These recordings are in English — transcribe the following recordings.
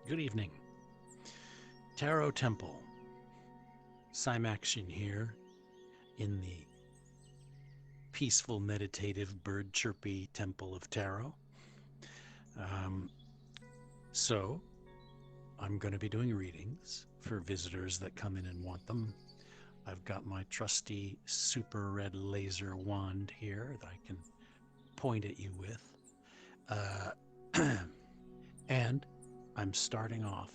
Good evening. Tarot Temple. Cymaxian here in the peaceful, meditative, bird chirpy temple of tarot. Um, so, I'm going to be doing readings for visitors that come in and want them. I've got my trusty super red laser wand here that I can point at you with. And I'm starting off.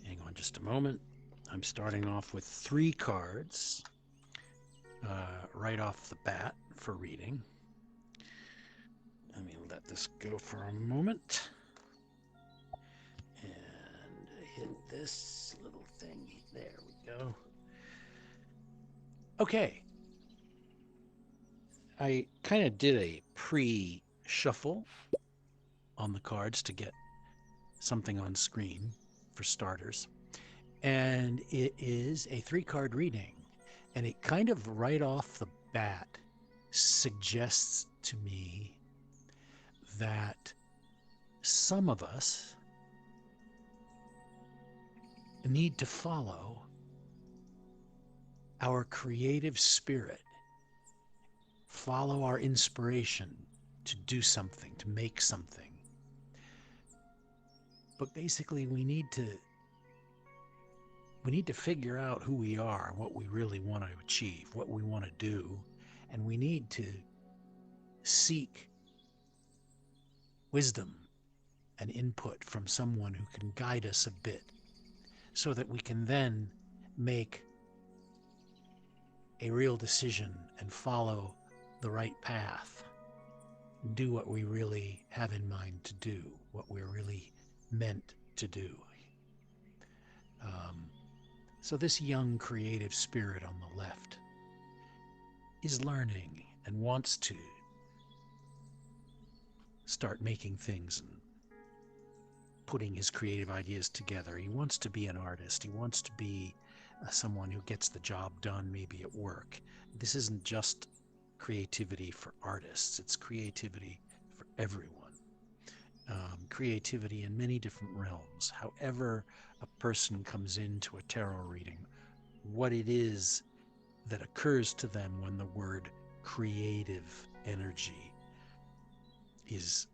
Hang on just a moment. I'm starting off with 3 cards right off the bat for reading. Let me let this go for a moment and hit this little thing. There we go. Okay. I kind of did a pre-shuffle on the cards to get something on screen for starters. And it is a 3-card reading. And it kind of right off the bat suggests to me that some of us need to follow our creative spirit, follow our inspiration to do something, to make something. But basically we need to figure out who we are, what we really want to achieve, what we want to do, and we need to seek wisdom and input from someone who can guide us a bit so that we can then make a real decision and follow the right path, do what we really have in mind to do, what we're really meant to do. So this young creative spirit on the left is learning and wants to start making things and putting his creative ideas together. He wants to be an artist. He wants to be someone who gets the job done, maybe at work. This isn't just creativity for artists. It's creativity for everyone. Creativity in many different realms. However a person comes into a tarot reading, what it is that occurs to them when the word creative energy is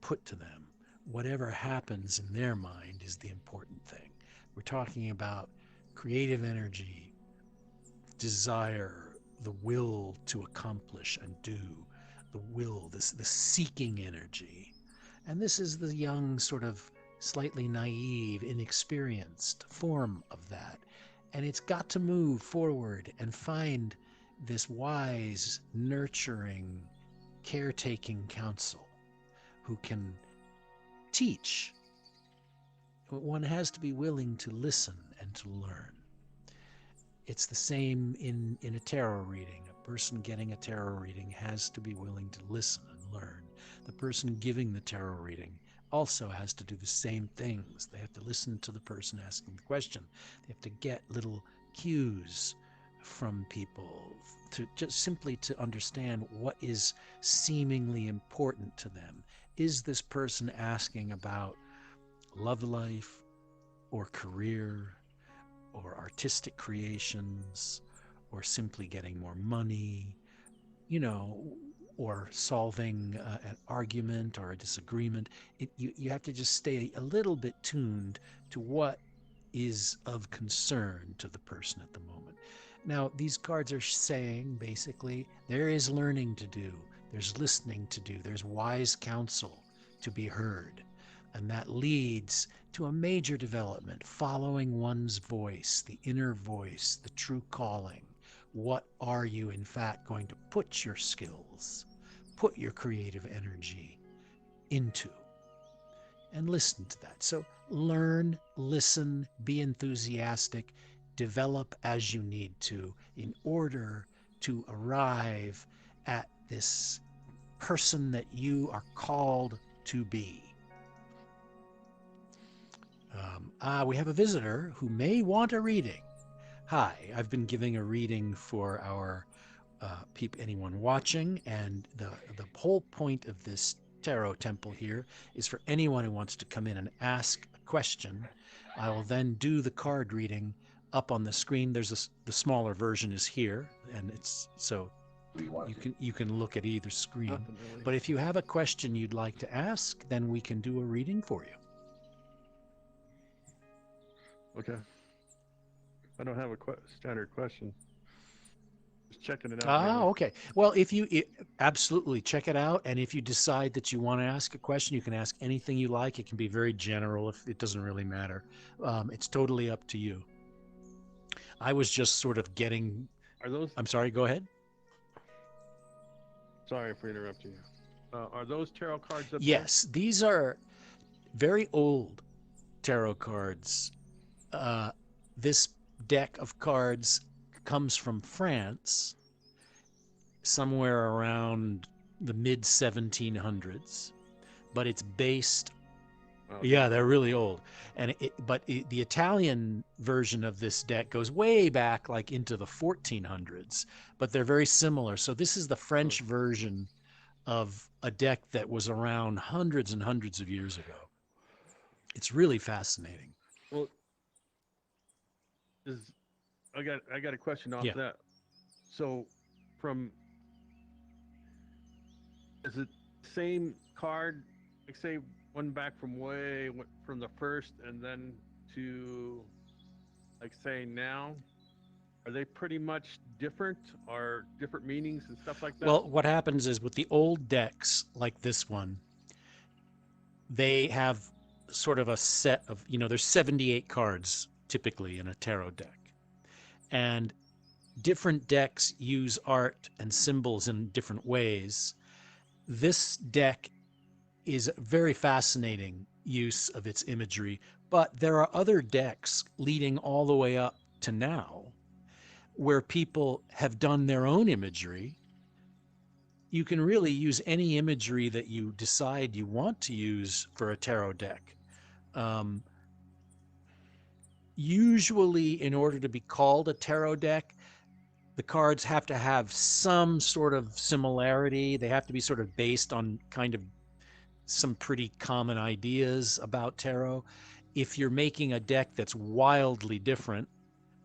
put to them, whatever happens in their mind is the important thing. We're talking about creative energy, desire, the will to accomplish and do, the will, the seeking energy. And this is the young, sort of slightly naive, inexperienced form of that. And it's got to move forward and find this wise, nurturing, caretaking counsel who can teach. One has to be willing to listen and to learn. It's the same in a tarot reading. A person getting a tarot reading has to be willing to listen and learn. The person giving the tarot reading also has to do the same things. They have to listen to the person asking the question. They have to get little cues from people to just simply to understand what is seemingly important to them. Is this person asking about love life or career or artistic creations or simply getting more money, or solving an argument or a disagreement? You have to just stay a little bit tuned to what is of concern to the person at the moment. Now, these cards are saying basically there is learning to do, there's listening to do, there's wise counsel to be heard. And that leads to a major development, following one's voice, the inner voice, the true calling. What are you, in fact, going to put your skills, put your creative energy into? And listen to that. So learn, listen, be enthusiastic, develop as you need to in order to arrive at this person that you are called to be. We have a visitor who may want a reading. Hi, I've been giving a reading for our anyone watching, and the whole point of this tarot temple here is for anyone who wants to come in and ask a question, I will then do the card reading up on the screen. The smaller version is here, and it's so you can look at either screen. Nothing really. But if you have a question you'd like to ask, then we can do a reading for you. Okay. I don't have a standard question. Just checking it out Ah, mainly. okay. Well, absolutely check it out, and if you decide that you want to ask a question, you can ask anything you like. It can be very general. If it doesn't really matter, it's totally up to you. I was just sort of getting. Are those? I'm sorry. Go ahead. Sorry for interrupting you. Are those tarot cards up there? Yes, these are very old tarot cards. Uh, this deck of cards comes from France, somewhere around the mid 1700s, but it's based. Okay. Yeah, they're really old, the Italian version of this deck goes way back, like into the 1400s, but they're very similar. So this is the Oh, French version of a deck that was around hundreds and hundreds of years ago. It's really fascinating. well, is I got a question off Yeah. that. So, from is it same card? Like say one back from from the first, and then to like say now. Are they pretty much different, or different meanings and stuff like that? Well, what happens is with the old decks like this one, they have sort of a set of, there's 78 cards typically in a tarot deck. And different decks use art and symbols in different ways. This deck is a very fascinating use of its imagery, but there are other decks leading all the way up to now where people have done their own imagery. You can really use any imagery that you decide you want to use for a tarot deck. Um, Usually, in order to be called a tarot deck, the cards have to have some sort of similarity. They have to be sort of based on kind of some pretty common ideas about tarot. If you're making a deck that's wildly different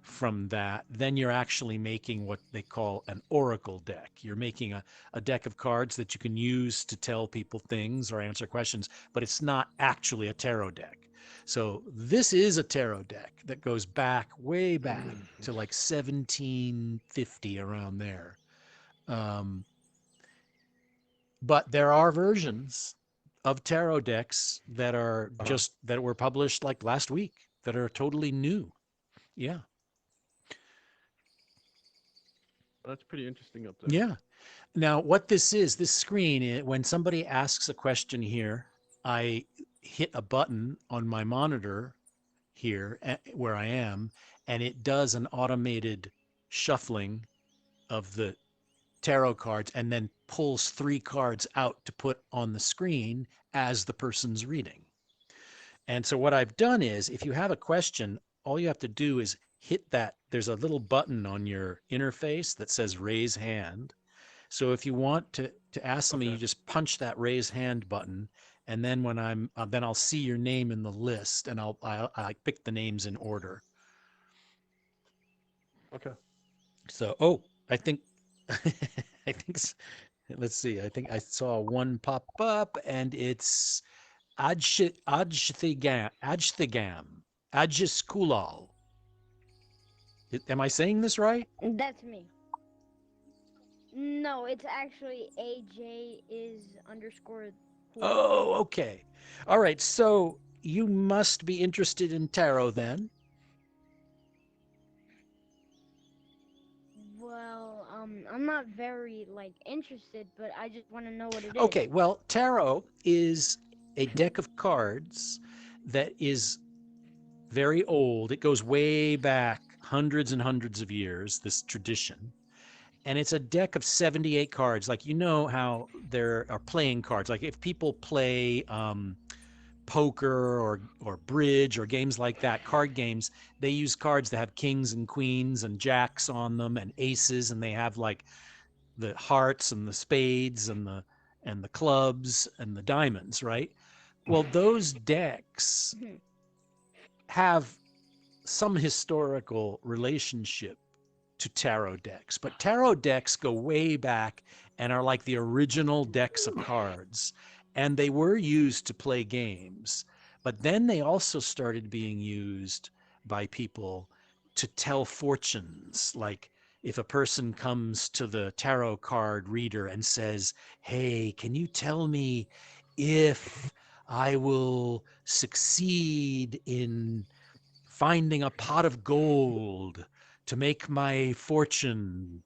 from that, then you're actually making what they call an oracle deck. You're making a deck of cards that you can use to tell people things or answer questions, but it's not actually a tarot deck. So this is a tarot deck that goes back, way back to like 1750, around there. Um, but there are versions of tarot decks that are Uh-huh. just that were published like last week that are totally new. Yeah. That's pretty interesting up there. Yeah. Now, what this screen, when somebody asks a question here, I hit a button on my monitor here where I am, and it does an automated shuffling of the tarot cards and then pulls three cards out to put on the screen as the person's reading. And so what I've done is, if you have a question, all you have to do is hit that. There's a little button on your interface that says raise hand. So if you want to ask something, Okay. you just punch that raise hand button, and then when then I'll see your name in the list, and I pick the names in order. Okay. So I think I think let's see. I think I saw one pop up, and it's Ajskulal. Am I saying this right? That's me. No, it's actually AJ is underscore Kulal. Oh, okay. All right. So you must be interested in tarot then. Well, I'm not very like interested, but I just want to know what it is. Okay. Well, tarot is a deck of cards that is very old. It goes way back hundreds and hundreds of years, this tradition. And it's a deck of 78 cards. Like, how there are playing cards. Like, if people play poker or bridge or games like that, card games, they use cards that have kings and queens and jacks on them and aces, and they have like the hearts and the spades and the clubs and the diamonds, right? Well, those decks Mhm. have some historical relationship to tarot decks, but tarot decks go way back and are like the original decks of cards. And they were used to play games, but then they also started being used by people to tell fortunes. Like if a person comes to the tarot card reader and says, "Hey, can you tell me if I will succeed in finding a pot of gold to make my fortune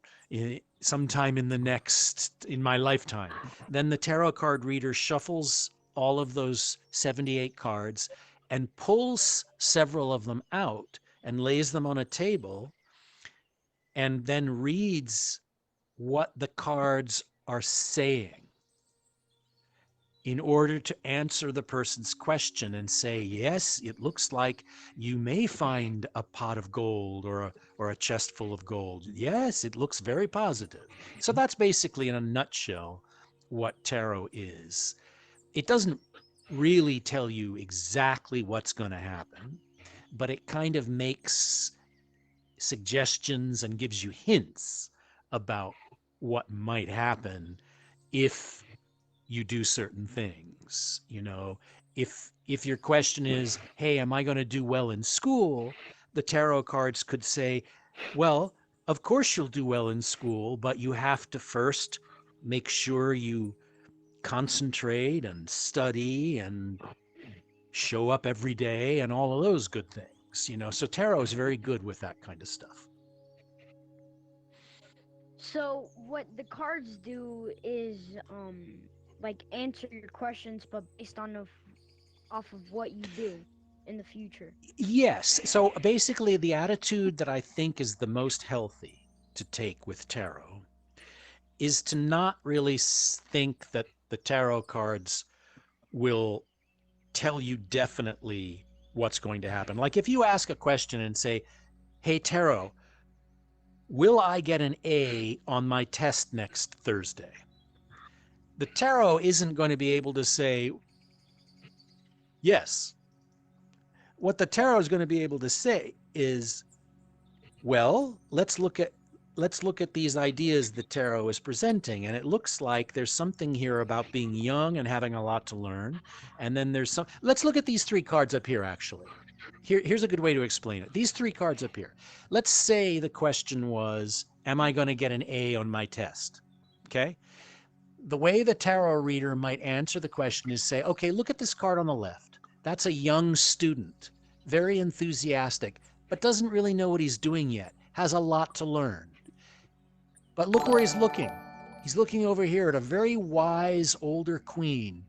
sometime in my lifetime." Then the tarot card reader shuffles all of those 78 cards and pulls several of them out and lays them on a table and then reads what the cards are saying in order to answer the person's question and say, yes, it looks like you may find a pot of gold or a chest full of gold. Yes, it looks very positive. So that's basically, in a nutshell, what tarot is. It doesn't really tell you exactly what's going to happen, but it kind of makes suggestions and gives you hints about what might happen if you do certain things. If your question is, hey, am I going to do well in school, the tarot cards could say, well, of course you'll do well in school, but you have to first make sure you concentrate and study and show up every day and all of those good things. So tarot is very good with that kind of stuff. So what the cards do is like answer your questions, but based on off of what you do in the future. Yes. So basically, the attitude that I think is the most healthy to take with tarot is to not really think that the tarot cards will tell you definitely what's going to happen. Like if you ask a question and say, hey, tarot, will I get an A on my test next Thursday? The tarot isn't going to be able to say, yes. What the tarot is going to be able to say is, well, let's look at these ideas the tarot is presenting, and it looks like there's something here about being young and having a lot to learn. And then there's some. Let's look at these three cards up here. Actually, here's a good way to explain it. These three cards up here. Let's say the question was, am I going to get an A on my test? Okay. The way the tarot reader might answer the question is say, okay, look at this card on the left. That's a young student, very enthusiastic, but doesn't really know what he's doing yet, has a lot to learn. But look where he's looking. He's looking over here at a very wise older queen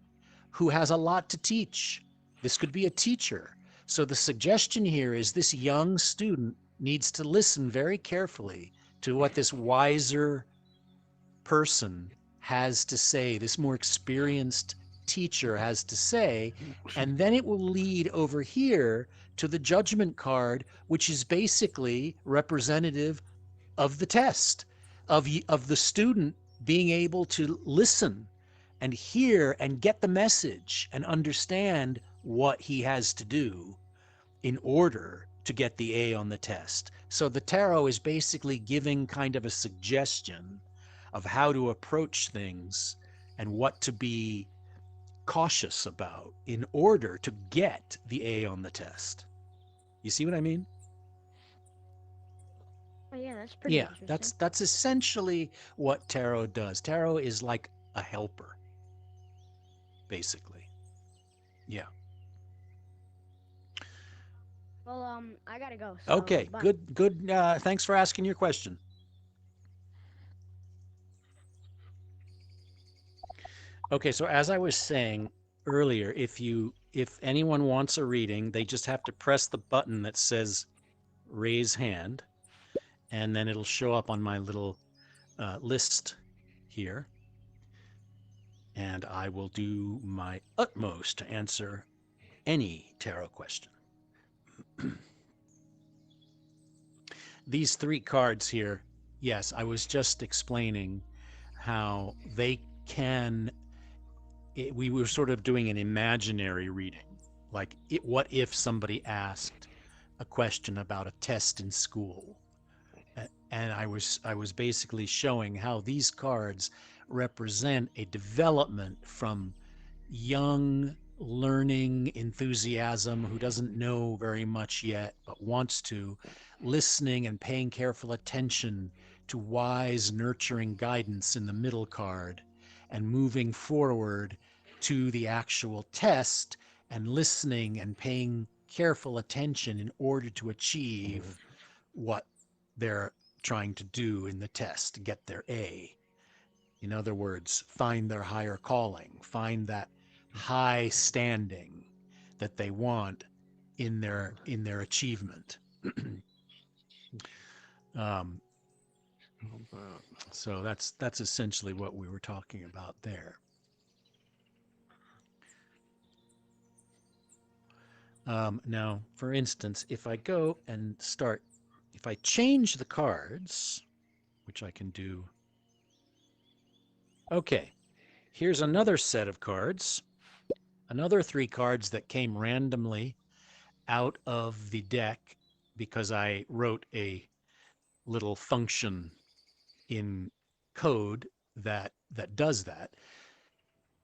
who has a lot to teach. This could be a teacher. So the suggestion here is this young student needs to listen very carefully to what this wiser person has to say, this more experienced teacher has to say, and then it will lead over here to the judgment card, which is basically representative of the test, of the student being able to listen and hear and get the message and understand what he has to do in order to get the A on the test. So the tarot is basically giving kind of a suggestion of how to approach things and what to be cautious about in order to get the A on the test. You see what I mean? Oh yeah, that's pretty Yeah, interesting. that's essentially what tarot does. Tarot is like a helper, basically. Yeah. Well, I gotta go, so Okay, bye. good. Thanks for asking your question. Okay, so as I was saying earlier, if anyone wants a reading, they just have to press the button that says raise hand, and then it'll show up on my little list here, and I will do my utmost to answer any tarot question. These three cards here, yes, I was just explaining how they can. We were sort of doing an imaginary reading, like what if somebody asked, a question about a test in school. And I was basically showing how these cards represent a development from young learning enthusiasm who doesn't know very much yet but wants to, listening and paying careful attention to wise nurturing guidance in the middle card, and moving forward to the actual test and listening and paying careful attention in order to achieve what they're trying to do in the test to get their A. In other words, find their higher calling, find that high standing that they want in their achievement. um, so that's essentially what we were talking about there. Now, for instance, if I go and start, if I change the cards, which I can do. Okay, here's another set of cards, another 3 cards that came randomly out of the deck because I wrote a little function in code that does that.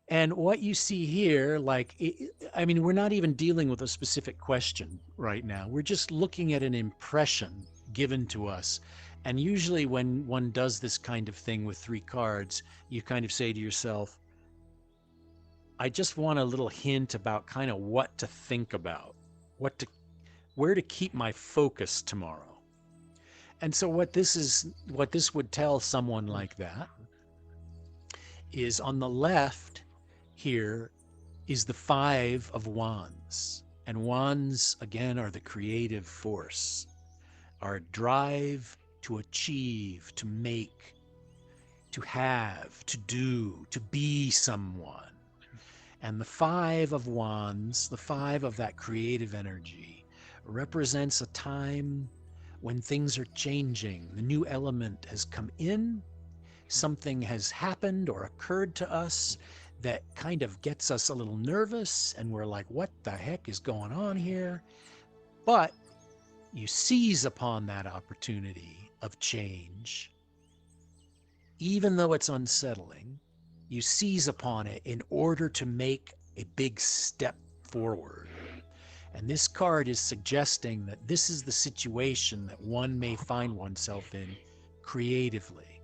And what you see here, like, I mean, we're not even dealing with a specific question right now. We're just looking at an impression given to us. And usually when one does this kind of thing with 3 cards, you kind of say to yourself, I just want a little hint about kind of what to think about, where to keep my focus tomorrow. And so what this would tell someone like that is on the left here is the 5 of Wands. And wands, again, are the creative force, our drive to achieve, to make, to have, to do, to be someone. And the 5 of Wands, the 5 of that creative energy, represents a time when things are changing. The new element has come in, something has happened or occurred to us that kind of gets us a little nervous, and we're like, what the heck is going on here? But you seize upon that opportunity of change, even though it's unsettling. You seize upon it in order to make a big step forward. And this card is suggesting that this is the situation that one may find oneself in creatively,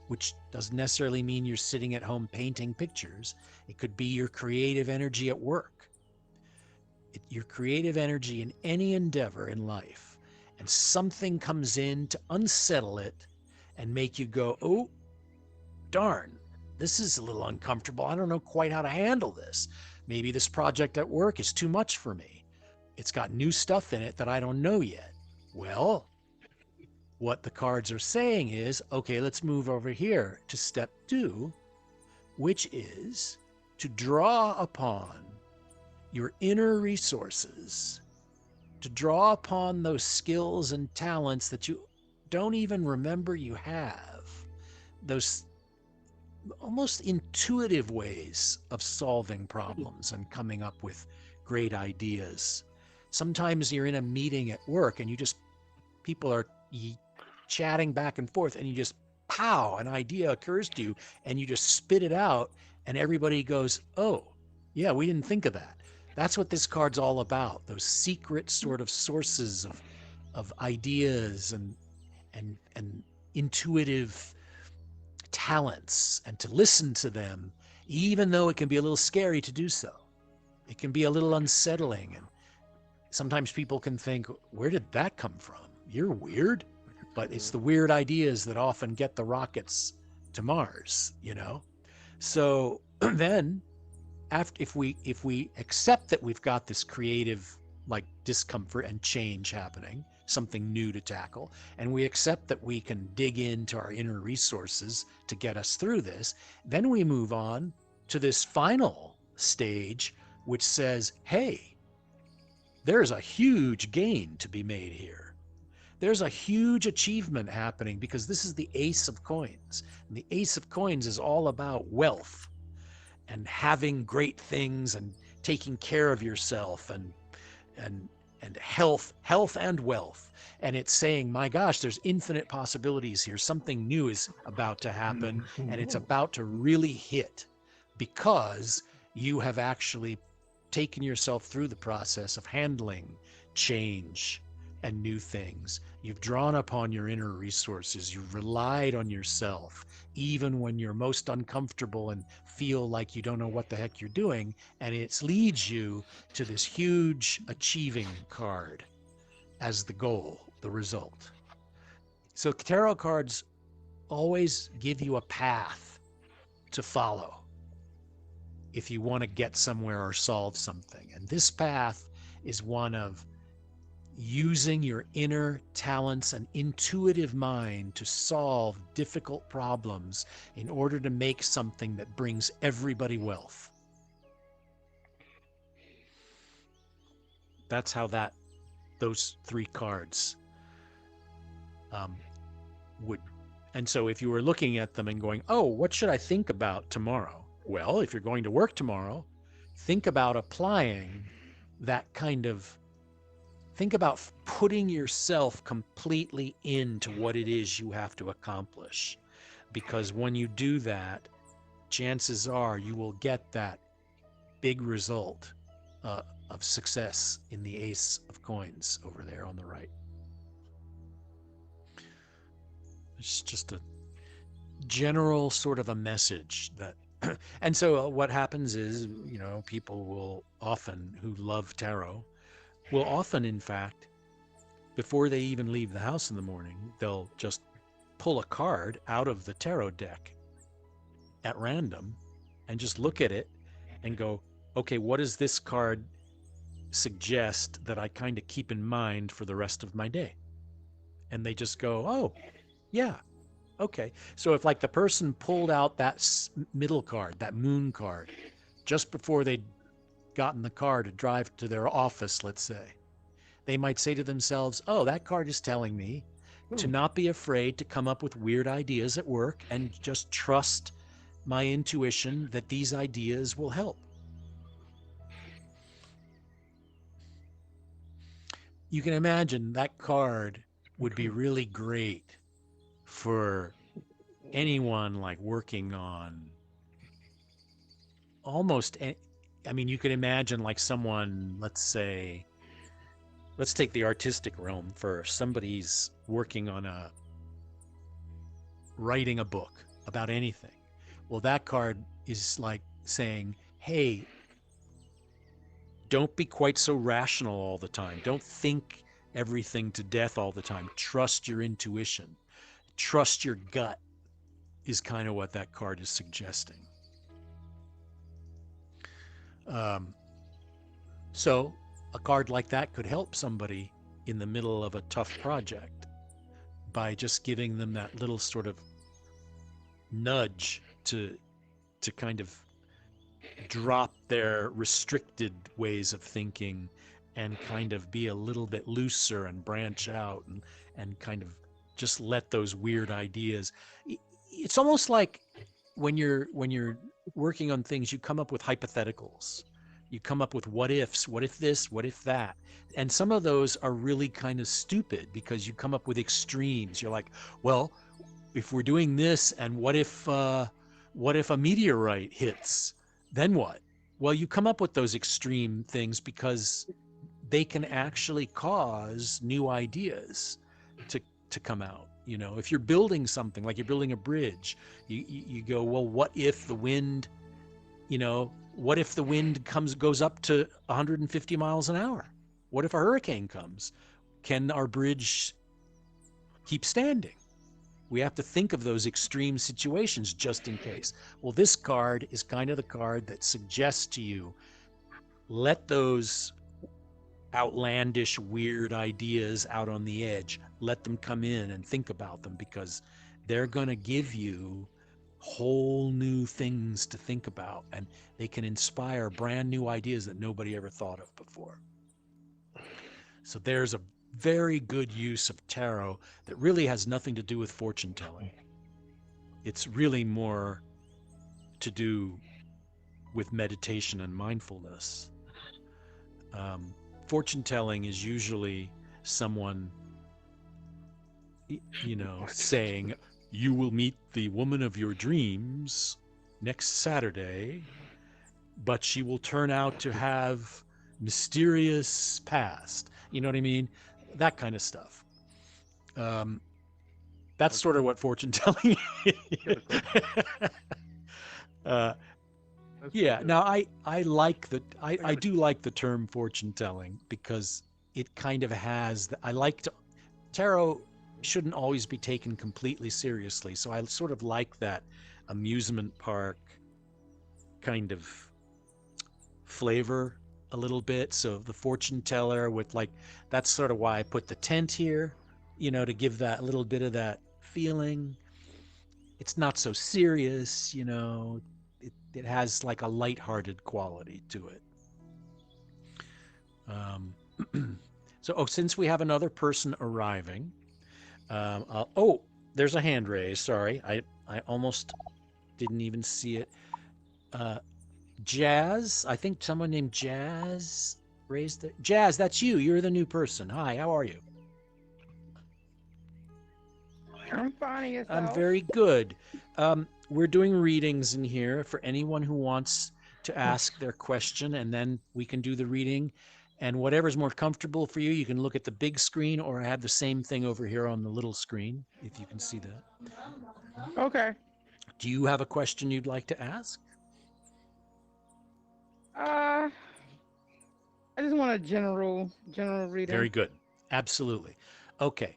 which doesn't necessarily mean you're sitting at home painting pictures. It could be your creative energy at work, your creative energy in any endeavor in life. And something comes in to unsettle it and make you go, oh, darn, this is a little uncomfortable. I don't know quite how to handle this. Maybe this project at work is too much for me. It's got new stuff in it that I don't know yet. Well, what the cards are saying is, okay, let's move over here to step 2, which is to draw upon your inner resources, to draw upon those skills and talents that you don't even remember you have, those almost intuitive ways of solving problems and coming up with great ideas. Sometimes you're in a meeting at work and people are chatting back and forth, and you just, pow, an idea occurs to you and you just spit it out, and everybody goes, oh, yeah, we didn't think of that. That's what this card's all about, those secret sort of sources of ideas and intuitive talents, and to listen to them, even though it can be a little scary to do so. It can be a little unsettling, and sometimes people can think, where did that come from? You're weird. But it's the weird ideas that often get the rockets to Mars, you know? So then, if we accept that we've got this creative, like, discomfort and change happening, something new to tackle, and we accept that we can dig into our inner resources to get us through this, then we move on to this final stage, which says, hey, there's a huge gain to be made here. There's a huge achievement happening, because this is the Ace of Coins. And the Ace of Coins is all about wealth and having great things and taking care of yourself and health and wealth. And it's saying, my gosh, there's infinite possibilities here. Something new is about to happen, and it's about to really hit because you have actually taken yourself through the process of handling change and new things. You've drawn upon your inner resources. You've relied on yourself, even when you're most uncomfortable and feel like you don't know what the heck you're doing. And it leads you to this huge achieving card as the goal, the result. So tarot cards always give you a path to follow if you want to get somewhere or solve something. And this path is one of using your inner talents and intuitive mind to solve difficult problems in order to make something that brings everybody wealth. That's how those three cards would. And so if you were looking at them and going, oh, what should I think about tomorrow? Well, if you're going to work tomorrow, think about applying that kind of, think about putting yourself completely into what it is you have to accomplish. Because when you do that, chances are you will get that big result of success in the Ace of Coins over there on the right. It's just a general sort of a message that and so what happens is, people will often, who love tarot, will often, in fact, before they even leave the house in the morning, they'll just pull a card out of the tarot deck at random and just look at it and go, okay, what does this card suggest that I kind of keep in mind for the rest of my day? And they just go, oh, yeah, okay. So if like the person pulled out that middle card, that moon card, just before they'd gotten the car to drive to their office, let's say, they might say to themselves, oh, that card is telling me to not be afraid to come up with weird ideas at work and just trust my intuition that these ideas will help. You can imagine that card would be really great for anyone like working on almost, I mean, you could imagine like someone, let's take the artistic realm first. Somebody's working on writing a book about anything. Well, that card is like saying, hey, don't be quite so rational all the time. Don't think everything to death all the time. Trust your intuition. Trust your gut is kind of what that card is suggesting. So a card like that could help somebody in the middle of a tough project by just giving them that little sort of nudge to kind of drop their restricted ways of thinking and kind of be a little bit looser and branch out and kind of just let those weird ideas. It's almost like when you're working on things, you come up with hypotheticals. You come up with what ifs, what if this, what if that. And some of those are really kind of stupid because you come up with extremes. You're like, well, if we're doing this and what if a meteorite hits, then what? Well, you come up with those extreme things because they can actually cause new ideas to come out. If you're building something, like you're building a bridge, you go, well, what if the wind, what if the wind goes up to 150 miles an hour? What if a hurricane comes? Can our bridge keep standing? We have to think of those extreme situations just in case. Well, this card is kind of the card that suggests to you, let those outlandish, weird ideas out on the edge, let them come in and think about them, because they're going to give you whole new things to think about, and they can inspire brand new ideas that nobody ever thought of before. So there's a very good use of tarot that really has nothing to do with fortune telling. It's really more to do with meditation and mindfulness. fortune telling is usually someone, saying, you will meet the woman of your dreams next Saturday, but she will turn out to have mysterious past. You know what I mean? That kind of stuff. Um, that's sort of Okay. what fortune telling Get a question. is. uh, That's pretty yeah. good. Now I like the I I got a do like the term fortune telling because it kind of has. I like to tarot shouldn't always be taken completely seriously, so I sort of like that amusement park kind of flavor a little bit. So the fortune teller with like that's sort of why I put the tent here, to give that a little bit of that feeling. It's not so serious, it has like a lighthearted quality to it. Um, since we have another person arriving, there's a hand raised. Sorry, I almost didn't even see it. Uh, Jazz, I think someone named Jazz raised it. Jazz, that's you. You're the new person. Hi, how are you? I'm finding I'm yourself. very good. We're doing readings in here for anyone who wants to ask their question, and then we can do the reading. And whatever's more comfortable for you, you can look at the big screen, or I have the same thing over here on the little screen, if you can see that. Okay. Do you have a question you'd like to ask? Uh, I just want a general Very reading. good. Absolutely. Okay.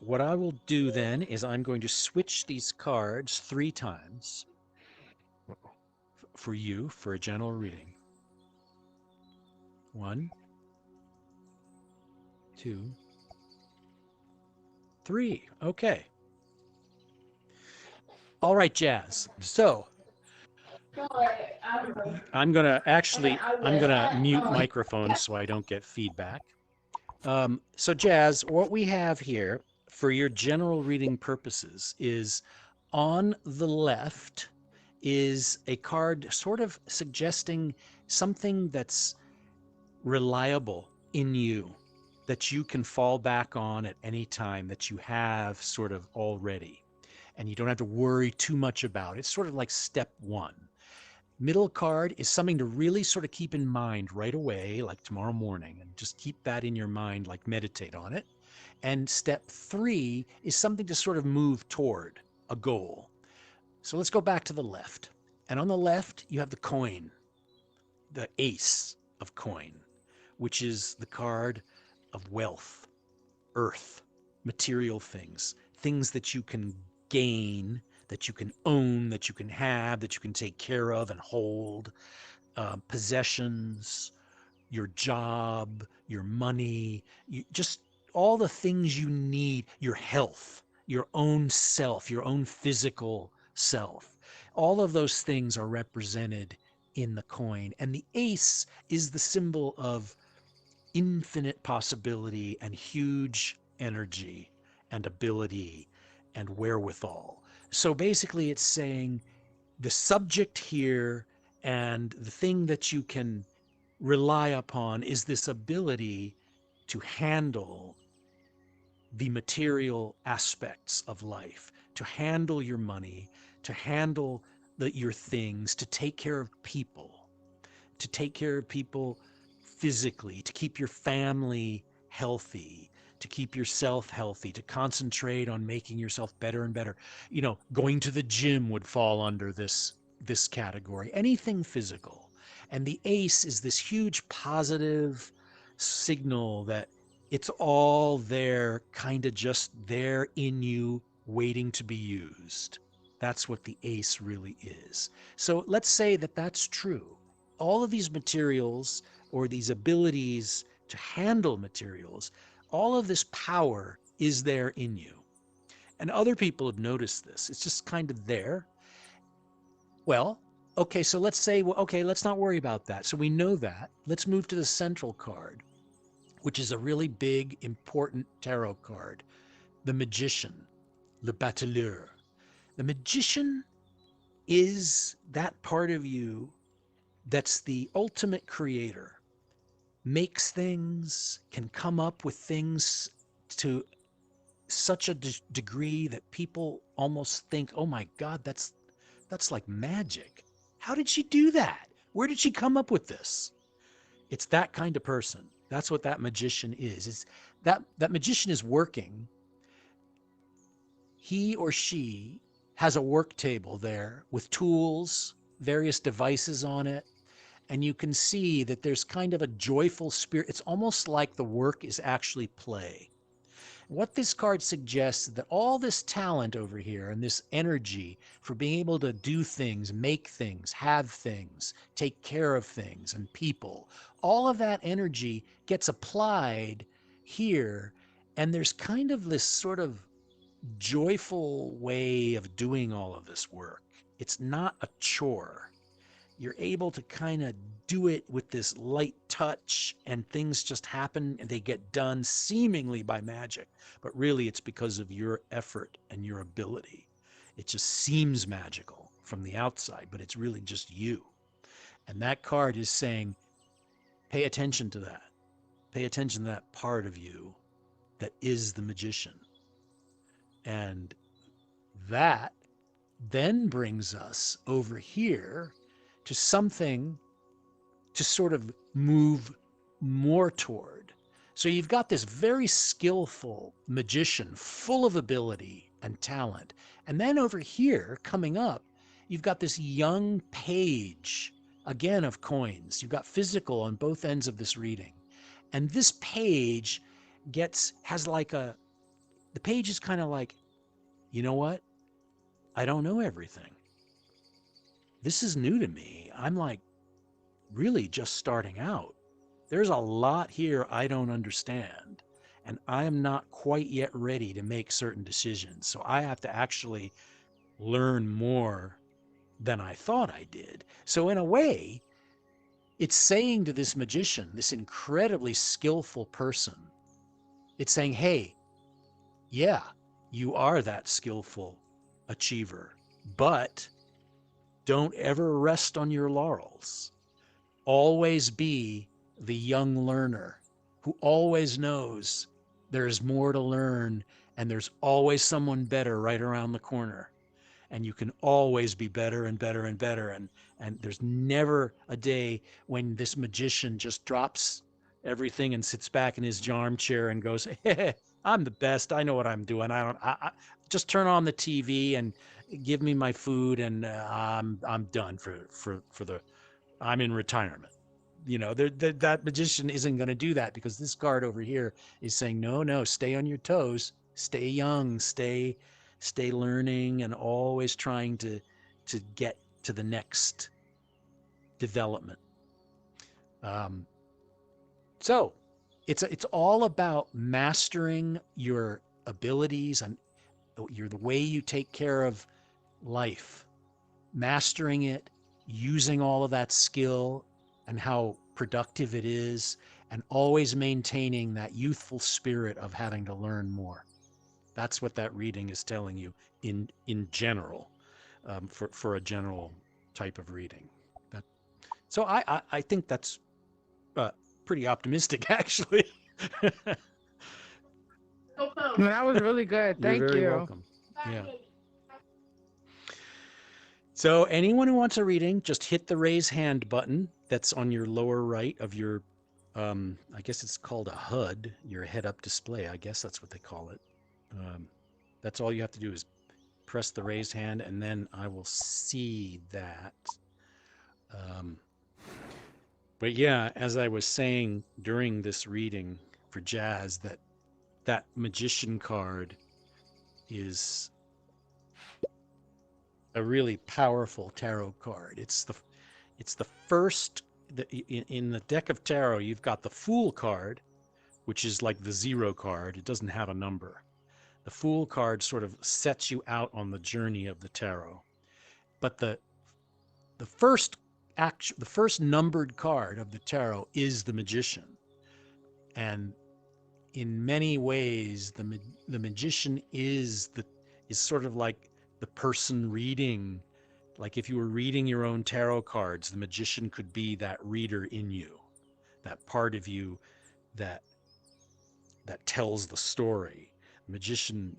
What I will do then is I'm going to switch these cards 3 times for you for a general reading. 1, 2, 3. Okay. All right, Jazz. So I'm gonna mute microphones so I don't get feedback. So Jazz, what we have here for your general reading purposes is on the left is a card sort of suggesting something that's reliable in you that you can fall back on at any time that you have sort of already. And you don't have to worry too much about it. It's sort of like step one. Middle card is something to really sort of keep in mind right away, like tomorrow morning, and just keep that in your mind, like meditate on it. And step three is something to sort of move toward a goal. So let's go back to the left. And on the left, you have the coin, the ace of coin, which is the card of wealth, earth, material things, things that you can gain, that you can own, that you can have, that you can take care of and hold, possessions, your job, your money, just all the things you need, your health, your own self, your own physical self. All of those things are represented in the coin. And the ace is the symbol of infinite possibility and huge energy and ability and wherewithal. So basically, it's saying the subject here and the thing that you can rely upon is this ability to handle the material aspects of life, to handle your money, to handle your things, to take care of people, physically, to keep your family healthy, to keep yourself healthy, to concentrate on making yourself better and better. Going to the gym would fall under this category. Anything physical. And the ace is this huge positive signal that it's all there, kind of just there in you, waiting to be used. That's what the ace really is. So let's say that that's true. All of these materials or these abilities to handle materials, all of this power is there in you. And other people have noticed this. It's just kind of there. Well, okay, so let's say, well, okay, let's not worry about that. So we know that. Let's move to the central card, which is a really big, important tarot card, the Magician, Le Battleur. The Magician is that part of you that's the ultimate creator. makes things, can come up with things to such a degree that people almost think, "Oh my God, that's like magic. How did she do that? Where did she come up with this?" It's that kind of person. That's what that magician is. It's that magician is working. He or she has a work table there with tools, various devices on it, and you can see that there's kind of a joyful spirit. It's almost like the work is actually play. What this card suggests is that all this talent over here and this energy for being able to do things, make things, have things, take care of things and people, all of that energy gets applied here. And there's kind of this sort of joyful way of doing all of this work. It's not a chore. You're able to kind of do it with this light touch, and things just happen and they get done seemingly by magic, but really it's because of your effort and your ability. It just seems magical from the outside, but it's really just you. And that card is saying, pay attention to that. Pay attention to that part of you that is the magician. And that then brings us over here to something to sort of move more toward. So you've got this very skillful magician full of ability and talent. And then over here, coming up, you've got this young page, again, of coins. You've got physical on both ends of this reading. And this page the page is kind of like, you know what? I don't know everything. This is new to me. I'm like really just starting out. There's a lot here I don't understand, and I am not quite yet ready to make certain decisions. So I have to actually learn more than I thought I did. So in a way, it's saying to this magician, this incredibly skillful person, it's saying, hey, yeah, you are that skillful achiever, but don't ever rest on your laurels. Always be the young learner who always knows there's more to learn and there's always someone better right around the corner. And you can always be better and better and better. And there's never a day when this magician just drops everything and sits back in his armchair and goes, hey, I'm the best. I know what I'm doing. I just turn on the TV and give me my food and I'm done I'm in retirement. You know, that magician isn't going to do that, because this card over here is saying, no, stay on your toes, stay young, stay learning, and always trying to get to the next development. So it's all about mastering your abilities and the way you take care of life, mastering it, using all of that skill and how productive it is, and always maintaining that youthful spirit of having to learn more. That's what that reading is telling you in general, for a general type of reading. So I think that's pretty optimistic, actually. That was really good. You're Thank very you. welcome. Yeah. So anyone who wants a reading, just hit the raise hand button that's on your lower right of your, I guess it's called a HUD, your head-up display. I guess that's what they call it. That's all you have to do is press the raise hand, and then I will see that. But yeah, as I was saying during this reading for Jazz, that magician card is a really powerful tarot card. It's the first in the deck of tarot. You've got the Fool card, which is like the 0 card. It doesn't have a number. The Fool card sort of sets you out on the journey of the tarot. But the first numbered card of the tarot is the Magician. And in many ways, the magician is sort of like the person reading. Like if you were reading your own tarot cards, the magician could be that reader in you that part of you that tells the story. The magician,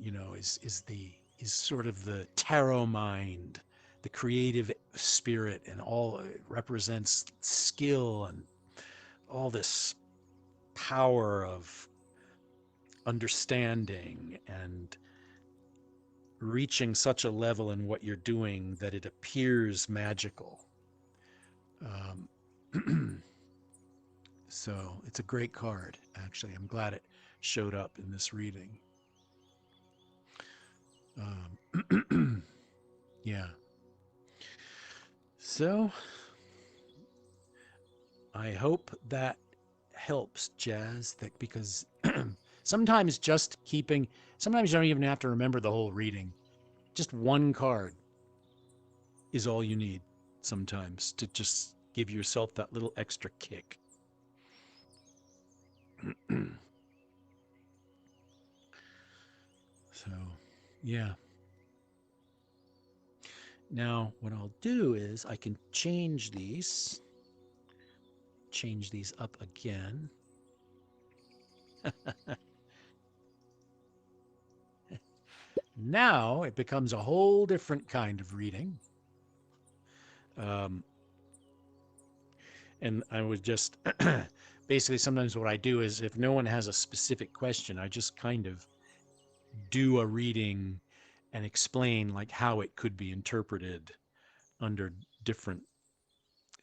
is sort of the tarot mind, the creative spirit, and all it represents skill and all this power of understanding and reaching such a level in what you're doing that it appears magical. So it's a great card, actually. I'm glad it showed up in this reading. Yeah. So I hope that helps, Jazz, because sometimes sometimes you don't even have to remember the whole reading. Just one card is all you need sometimes to just give yourself that little extra kick. So, yeah. Now, what I'll do is I can change these up again. Now it becomes a whole different kind of reading. And I would just basically sometimes what I do is if no one has a specific question, I just kind of do a reading and explain like how it could be interpreted under different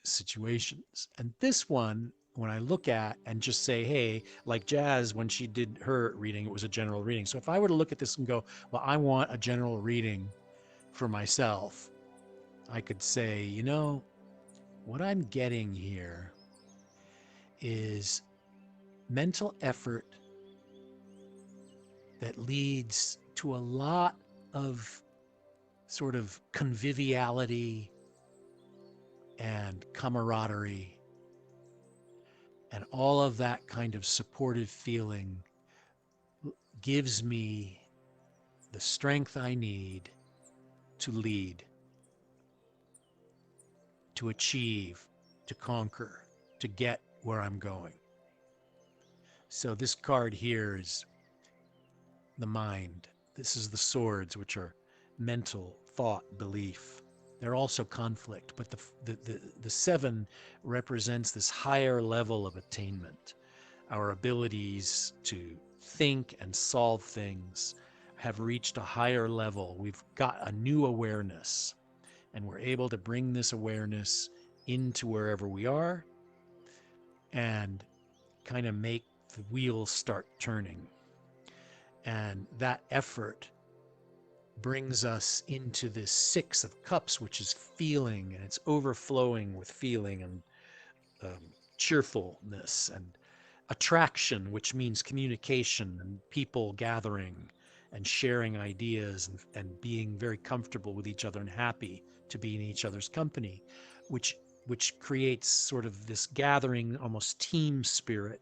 situations. And this one, when I look at and just say, hey, like Jazz, when she did her reading, it was a general reading. So if I were to look at this and go, well, I want a general reading for myself, I could say, what I'm getting here is mental effort that leads to a lot of sort of conviviality and camaraderie and all of that kind of supportive feeling gives me the strength I need to lead, to achieve, to conquer, to get where I'm going. So this card here is the mind. This is the swords, which are mental, thought, belief. They're also conflict, but the seven represents this higher level of attainment. Our abilities to think and solve things have reached a higher level. We've got a new awareness, and we're able to bring this awareness into wherever we are and kind of make the wheels start turning. And that effort brings us into this Six of Cups, which is feeling, and it's overflowing with feeling and cheerfulness and attraction, which means communication and people gathering and sharing ideas and being very comfortable with each other and happy to be in each other's company, which creates sort of this gathering, almost team spirit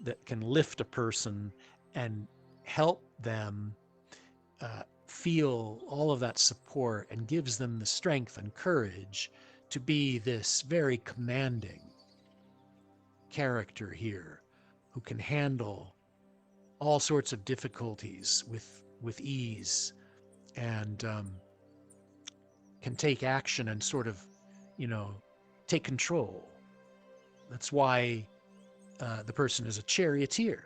that can lift a person and help them feel all of that support and gives them the strength and courage to be this very commanding character here who can handle all sorts of difficulties with ease and can take action and sort of, take control. That's why the person is a charioteer.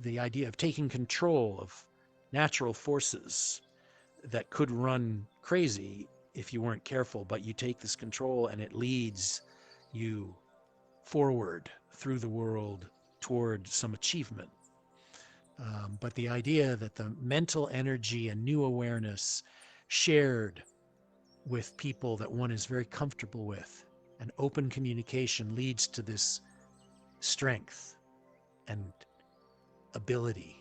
The idea of taking control of natural forces that could run crazy if you weren't careful, but you take this control and it leads you forward through the world toward some achievement. But the idea that the mental energy and new awareness shared with people that one is very comfortable with and open communication leads to this strength and ability.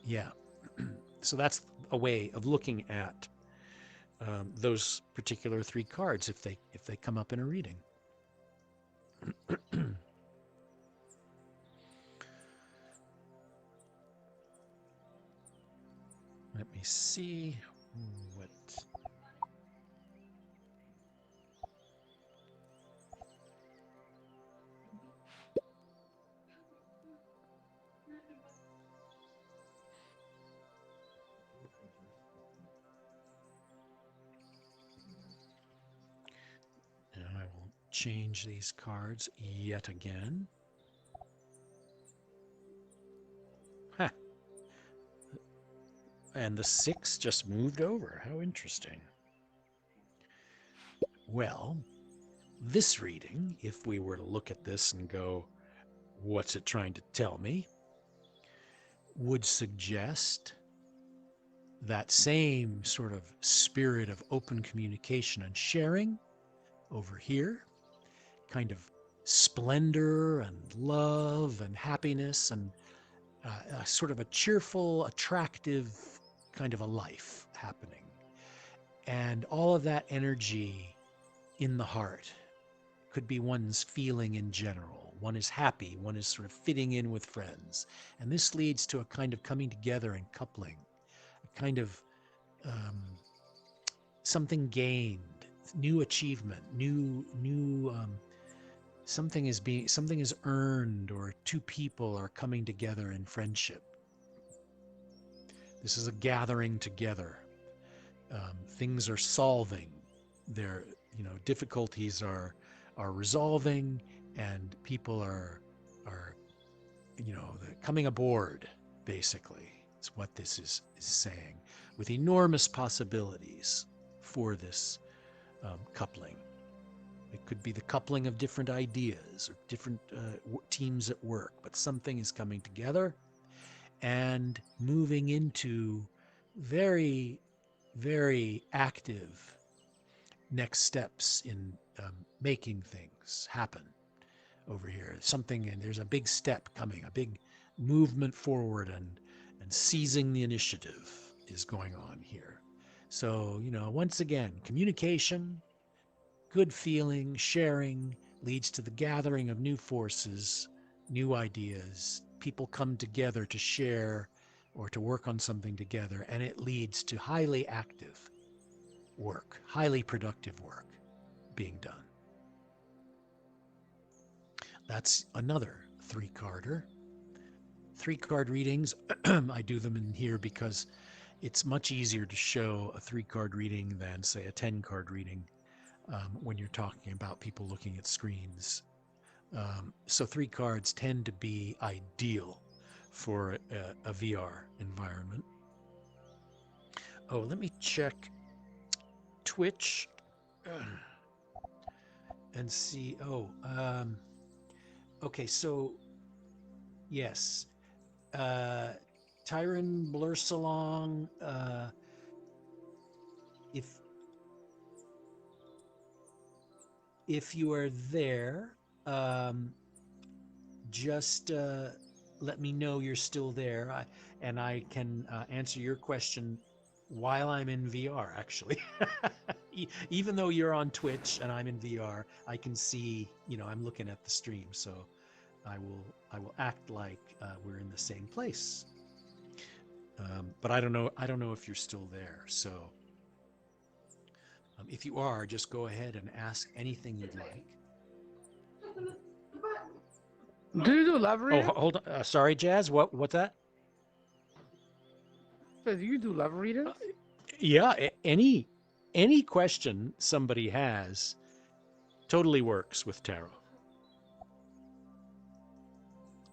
Yeah. So that's a way of looking at those particular three cards if they come up in a reading. Let me see what. change these cards yet again. Huh. And the 6 just moved over. How interesting. Well, this reading, if we were to look at this and go, what's it trying to tell me, would suggest that same sort of spirit of open communication and sharing over here, kind of splendor and love and happiness and sort of a cheerful, attractive kind of a life happening. And all of that energy in the heart could be one's feeling in general. One is happy, one is sort of fitting in with friends. And this leads to a kind of coming together and coupling, a kind of something gained, new achievement, something is earned, or two people are coming together in friendship. This is a gathering together. Things are solving. Their difficulties are resolving, and people are coming aboard. Basically, it's what this is saying, with enormous possibilities for this coupling. It could be the coupling of different ideas or different teams at work, but something is coming together and moving into very, very active next steps in making things happen over here. And there's a big step coming, a big movement forward, and seizing the initiative is going on here. So, once again, communication, good feeling, sharing leads to the gathering of new forces, new ideas. People come together to share or to work on something together, and it leads to highly active work, highly productive work being done. That's another 3-carder. 3-card readings, I do them in here because it's much easier to show a 3-card reading than, say, a 10-card reading when you're talking about people looking at screens. So 3 cards tend to be ideal for a VR environment. Oh, let me check Twitch and see. Okay, so yes, Tyron Blursalong, if you are there, just let me know you're still there, and I can answer your question while I'm in VR, actually. Even though you're on Twitch and I'm in VR, I can see, I'm looking at the stream, so I will act like we're in the same place. But I don't know if you're still there. So if you are, just go ahead and ask anything you'd like. Do you do love reading? Oh, hold on. Sorry, Jazz. What's that? So do you do love readings? Yeah, any question somebody has totally works with tarot.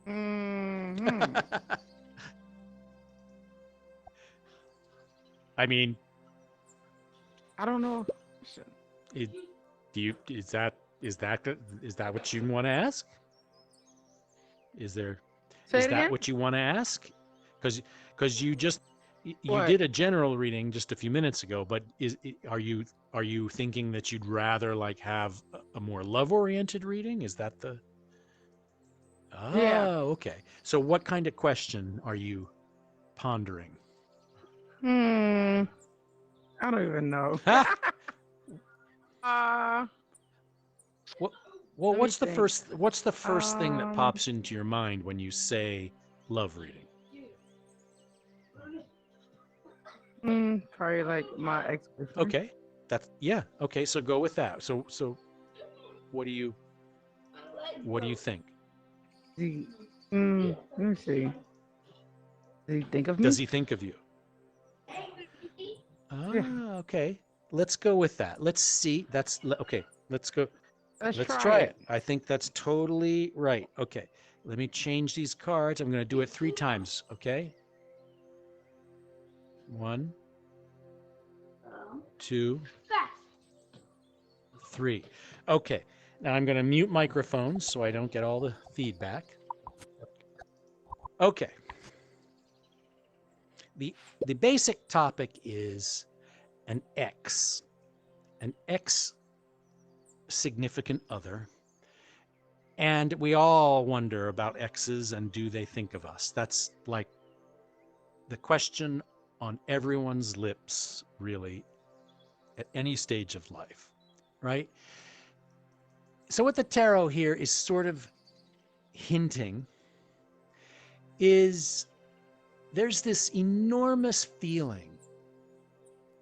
Mm-hmm. I mean, I don't know. is that what you want to ask? Is that what you want to ask? Because you did a general reading just a few minutes ago, but are you thinking that you'd rather have a more love-oriented reading? Is that the? Yeah. Okay. So what kind of question are you pondering? I don't even know. Well, what's the think. first thing that pops into your mind when you say love reading? Probably my ex-boyfriend. Okay. Okay, so go with that. So what do you think? Let me see. Does he think of me? Does he think of you? Yeah. Okay. Let's go with that. Let's see. Okay. Let's go. Let's Let's try try it. it. I think that's totally right. Okay. Let me change these cards. I'm going to do it 3 times. Okay. 1, 2, 3. Okay. Now I'm going to mute microphones so I don't get all the feedback. Okay. The basic topic is an ex significant other. And we all wonder about exes and do they think of us? That's like the question on everyone's lips, really, at any stage of life, right? So, what the tarot here is sort of hinting is there's this enormous feeling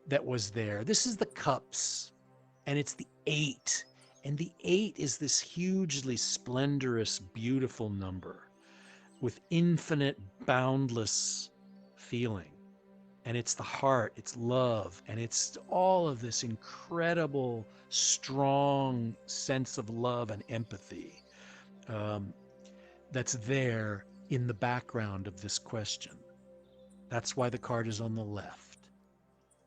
that was there. This is the cups, and it's the 8. And the 8 is this hugely splendorous, beautiful number with infinite, boundless feeling. And it's the heart, it's love, and it's all of this incredible, strong sense of love and empathy that's there in the background of this question. That's why the card is on the left.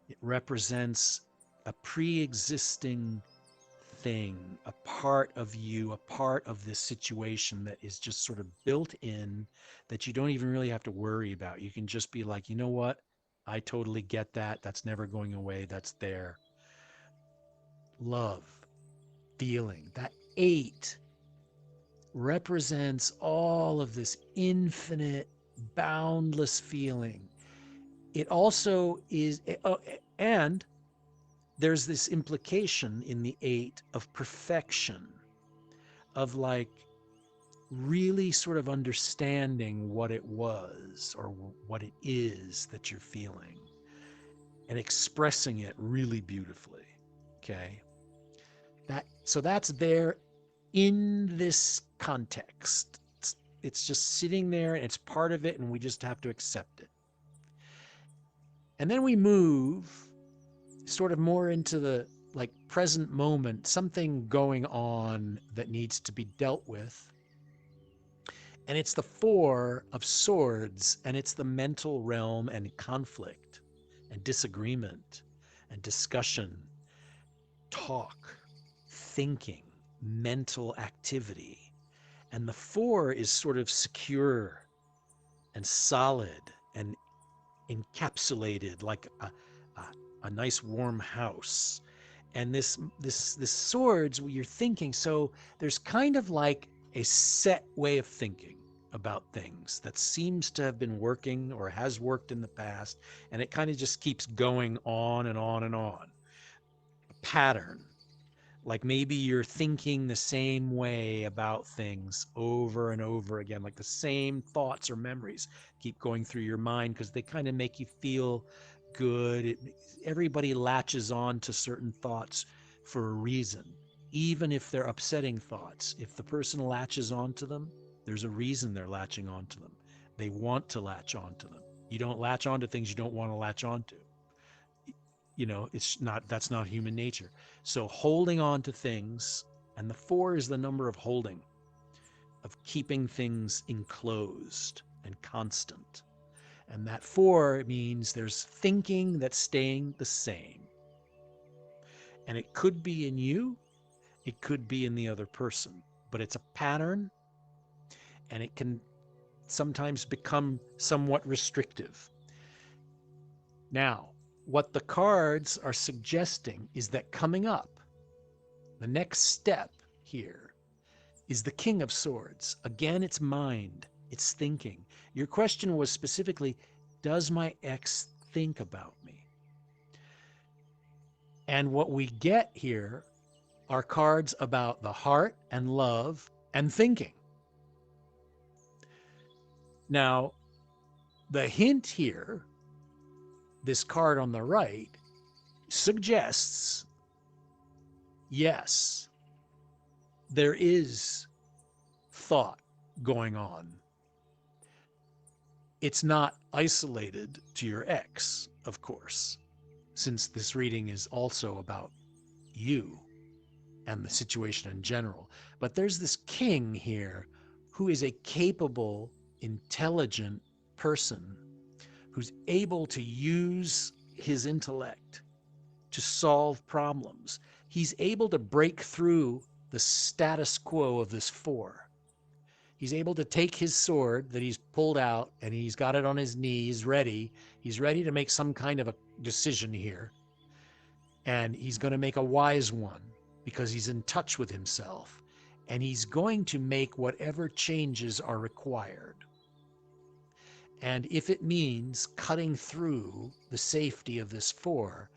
It represents a pre-existing thing, a part of you, a part of this situation that is just sort of built in that you don't even really have to worry about. You can just be like, you know what? I totally get that. That's never going away. That's there. Love, feeling. That 8 represents all of this infinite, boundless feeling. It also is, and there's this implication in the 8 of perfection, of like really sort of understanding what it was or what it is that you're feeling and expressing it really beautifully. Okay. So that's there in this context. It's just sitting there and it's part of it and we just have to accept it. And then we move sort of more into the like present moment, something going on that needs to be dealt with. And it's the 4 of Swords, and it's the mental realm and conflict and disagreement and discussion, talk, thinking, mental activity. And the 4 is sort of secure and solid and encapsulated like a nice warm house. And this Swords, you're thinking, so there's kind of like a set way of thinking about things that seems to have been working or has worked in the past, and it kind of just keeps going on and on and on. A pattern. Like maybe you're thinking the same way about things over and over again, like the same thoughts or memories keep going through your mind because they kind of make you feel good. Everybody latches on to certain thoughts for a reason, even if they're upsetting thoughts. If the person latches onto them, there's a reason they're latching onto them. They want to latch onto them. You don't latch onto things you don't want to latch onto. That's not human nature. So holding on to things, and the 4 is the number of holding, of keeping things enclosed and constant. And that 4 means there's thinking that's staying the same. And it could be in you, it could be in the other person, but it's a pattern, and it can sometimes become somewhat restrictive. Now, what the cards are suggesting is that coming up, the next step here is the King of Swords. Again, it's mind, it's thinking. Your question was specifically, does my ex think about me? And what we get here are cards about the heart and love and thinking. Now, the hint here, this card on the right, suggests, yes, there is thought going on. It's not isolated to your ex, of course, since this reading is also about you and the situation in general. But there's this king here who is a capable, intelligent person who's able to use his intellect to solve problems. He's able to break through the status quo of this four. He's able to take his sword that he's pulled out and he's got it on his knees ready. He's ready to make some kind of a decision here. And he's going to make a wise one because he's in touch with himself. And he's going to make whatever changes are required. And if it means cutting through the safety of this four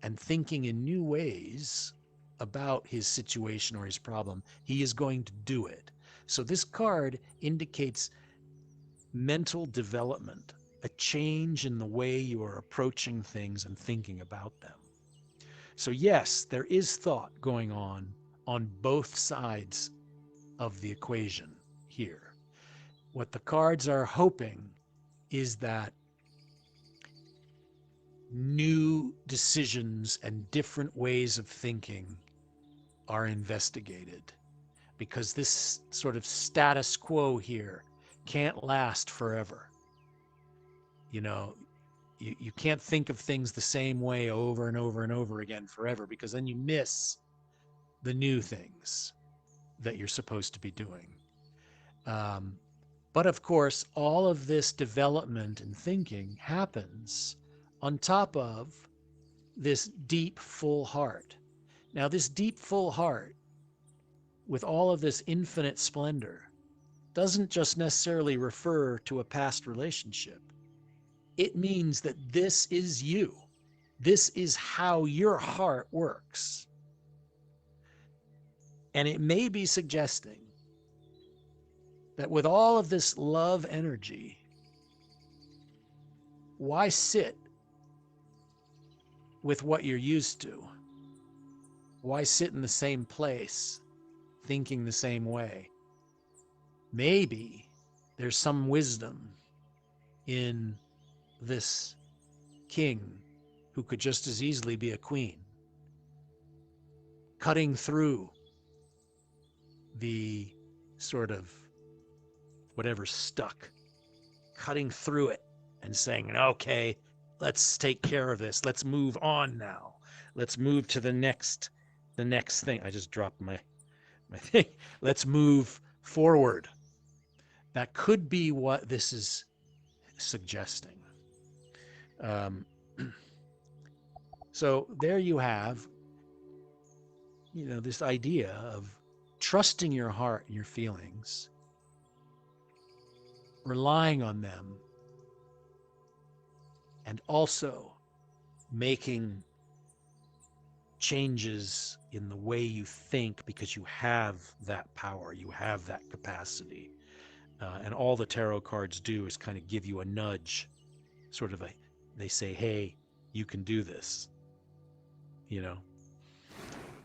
and thinking in new ways about his situation or his problem, he is going to do it. So this card indicates mental development, a change in the way you are approaching things and thinking about them. So yes, there is thought going on both sides of the equation here. What the cards are hoping is that new decisions and different ways of thinking are investigated, because this sort of status quo here can't last forever. You know, you can't think of things the same way over and over and over again forever, because then you miss the new things that you're supposed to be doing. But of course, all of this development and thinking happens on top of this deep, full heart. Now, this deep, full heart, with all of this infinite splendor, doesn't just necessarily refer to a past relationship. It means that this is you. This is how your heart works. And it may be suggesting that with all of this love energy, why sit with what you're used to? Why sit in the same place, thinking the same way? Maybe there's some wisdom in this king who could just as easily be a queen, cutting through the sort of whatever's stuck, cutting through it and saying, okay, let's take care of this. Let's move on now. Let's move to the next thing. I just dropped my thing. Let's move forward. That could be what this is suggesting. So there you have, this idea of trusting your heart and your feelings, relying on them, and also making changes in the way you think, because you have that power, you have that capacity. And all the tarot cards do is kind of give you a nudge, sort of they say, hey, you can do this,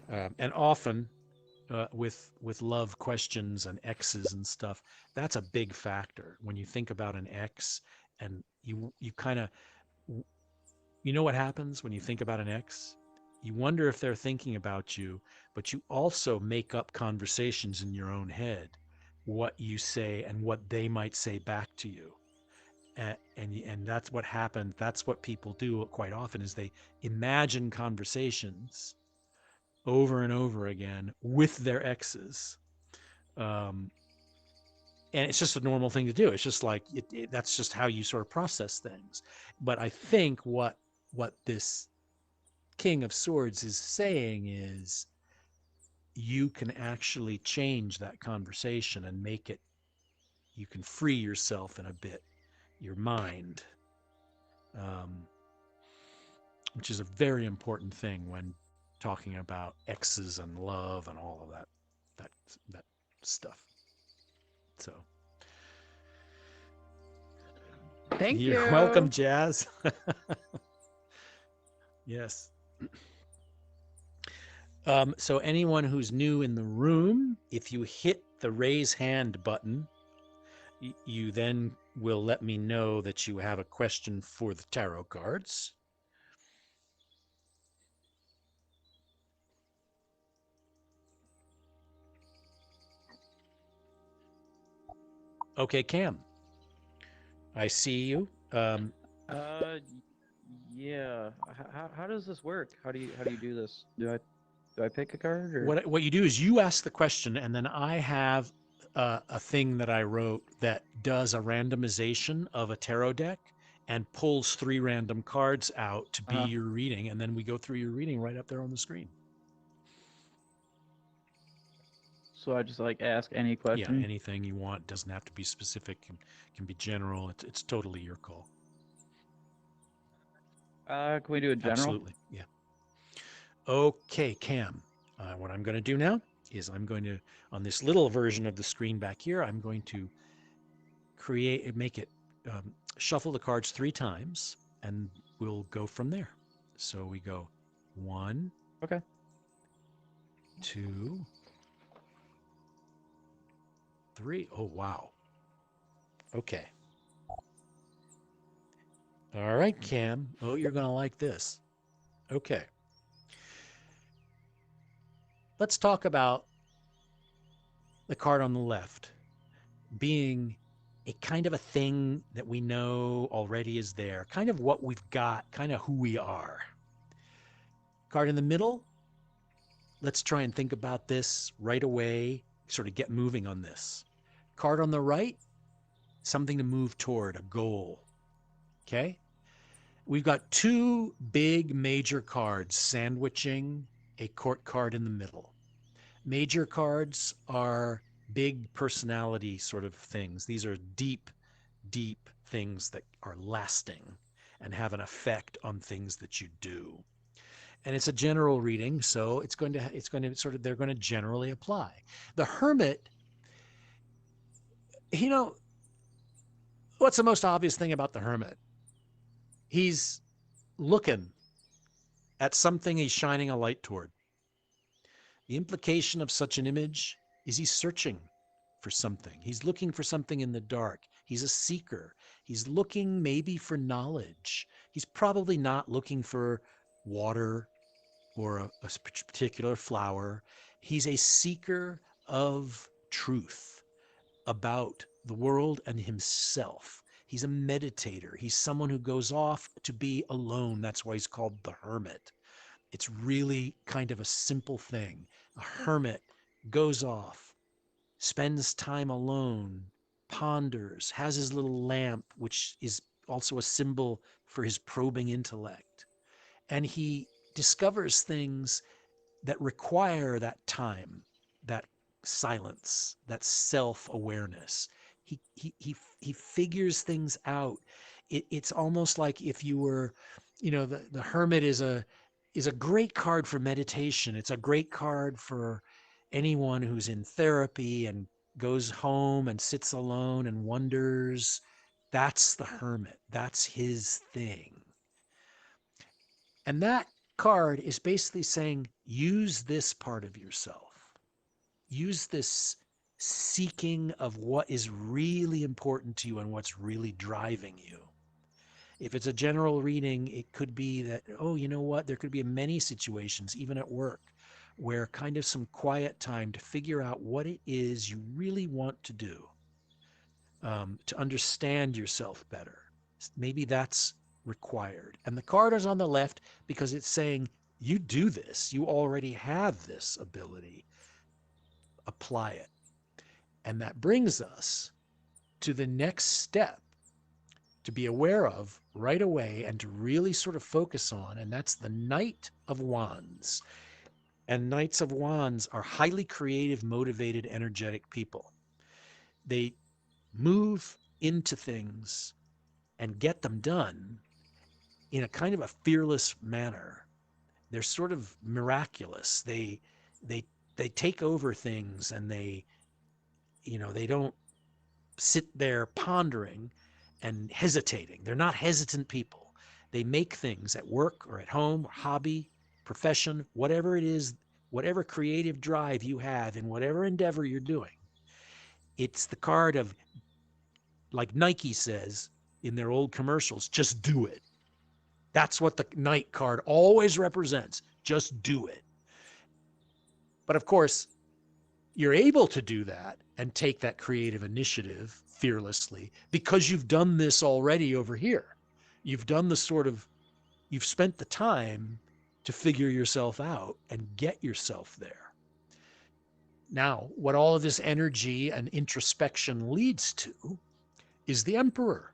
and often with love questions and exes and stuff, that's a big factor. When you think about an ex, and you kind of, what happens when you think about an ex? You wonder if they're thinking about you, but you also make up conversations in your own head, what you say and what they might say back to you. And that's what happened. That's what people do quite often, is they imagine conversations over and over again with their exes. And it's just a normal thing to do. It's just like, that's just how you sort of process things. But I think what this King of Swords is saying is, you can actually change that conversation and make it, you can free yourself in a bit, your mind, which is a very important thing when talking about exes and love and all of that stuff. So Thank you. You're welcome, Jazz. Yes. So anyone who's new in the room, if you hit the raise hand button, you then will let me know that you have a question for the tarot cards. Okay, Cam, I see you. Uh, yeah. How does this work? How do you do this? Do I pick a card or? What you do is you ask the question, and then I have a thing that I wrote that does a randomization of a tarot deck and pulls 3 random cards out to be Uh-huh. your reading, and then we go through your reading right up there on the screen. So I just like ask any Yeah, question. anything you want, doesn't have to be specific, can be general. It's totally your call. Can we do a general? Absolutely, yeah. Okay, Cam. What I'm going to do now is I'm going to, on this little version of the screen back here, I'm going to make it, shuffle the cards 3 times, and we'll go from there. So we go 1, Okay. 2, 3. Oh, wow. Okay. All right, Cam. Oh, you're going to like this. Okay. Let's talk about the card on the left being a kind of a thing that we know already is there, kind of what we've got, kind of who we are. Card in the middle, let's try and think about this right away, sort of get moving on this. Card on the right, something to move toward, a goal. Okay? We've got 2 big major cards sandwiching a court card in the middle. Major cards are big personality sort of things. These are deep, deep things that are lasting and have an effect on things that you do. And it's a general reading, so it's going to sort of, they're going to generally apply. The Hermit, you know, what's the most obvious thing about the Hermit? He's looking at something he's shining a light toward. The implication of such an image is he's searching for something. He's looking for something in the dark. He's a seeker. He's looking maybe for knowledge. He's probably not looking for water or a particular flower. He's a seeker of truth about the world and himself. He's a meditator. He's someone who goes off to be alone. That's why he's called the hermit. It's really kind of a simple thing. A hermit goes off, spends time alone, ponders, has his little lamp, which is also a symbol for his probing intellect. And he discovers things that require that time, that silence, that self-awareness. He figures things out. It's almost like if you were, the hermit is a great card for meditation. It's a great card for anyone who's in therapy and goes home and sits alone and wonders. That's the hermit. That's his thing. And that card is basically saying, use this part of yourself. Use this seeking of what is really important to you and what's really driving you. If it's a general reading, it could be that, oh, you know what? There could be many situations, even at work, where kind of some quiet time to figure out what it is you really want to do, to understand yourself better. Maybe that's required. And the card is on the left because it's saying, you do this. You already have this ability. Apply it. And that brings us to the next step to be aware of right away and to really sort of focus on, and that's the Knight of Wands. And Knights of Wands are highly creative, motivated, energetic people. They move into things and get them done in a kind of a fearless manner. They're sort of miraculous. They take over things, and they don't sit there pondering and hesitating. They're not hesitant people. They make things at work or at home, or hobby, profession, whatever it is, whatever creative drive you have in whatever endeavor you're doing. It's the card of, like Nike says in their old commercials, just do it. That's what the Knight card always represents. Just do it. But of course, you're able to do that and take that creative initiative fearlessly because you've done this already over here. You've done you've spent the time to figure yourself out and get yourself there. Now, what all of this energy and introspection leads to is the Emperor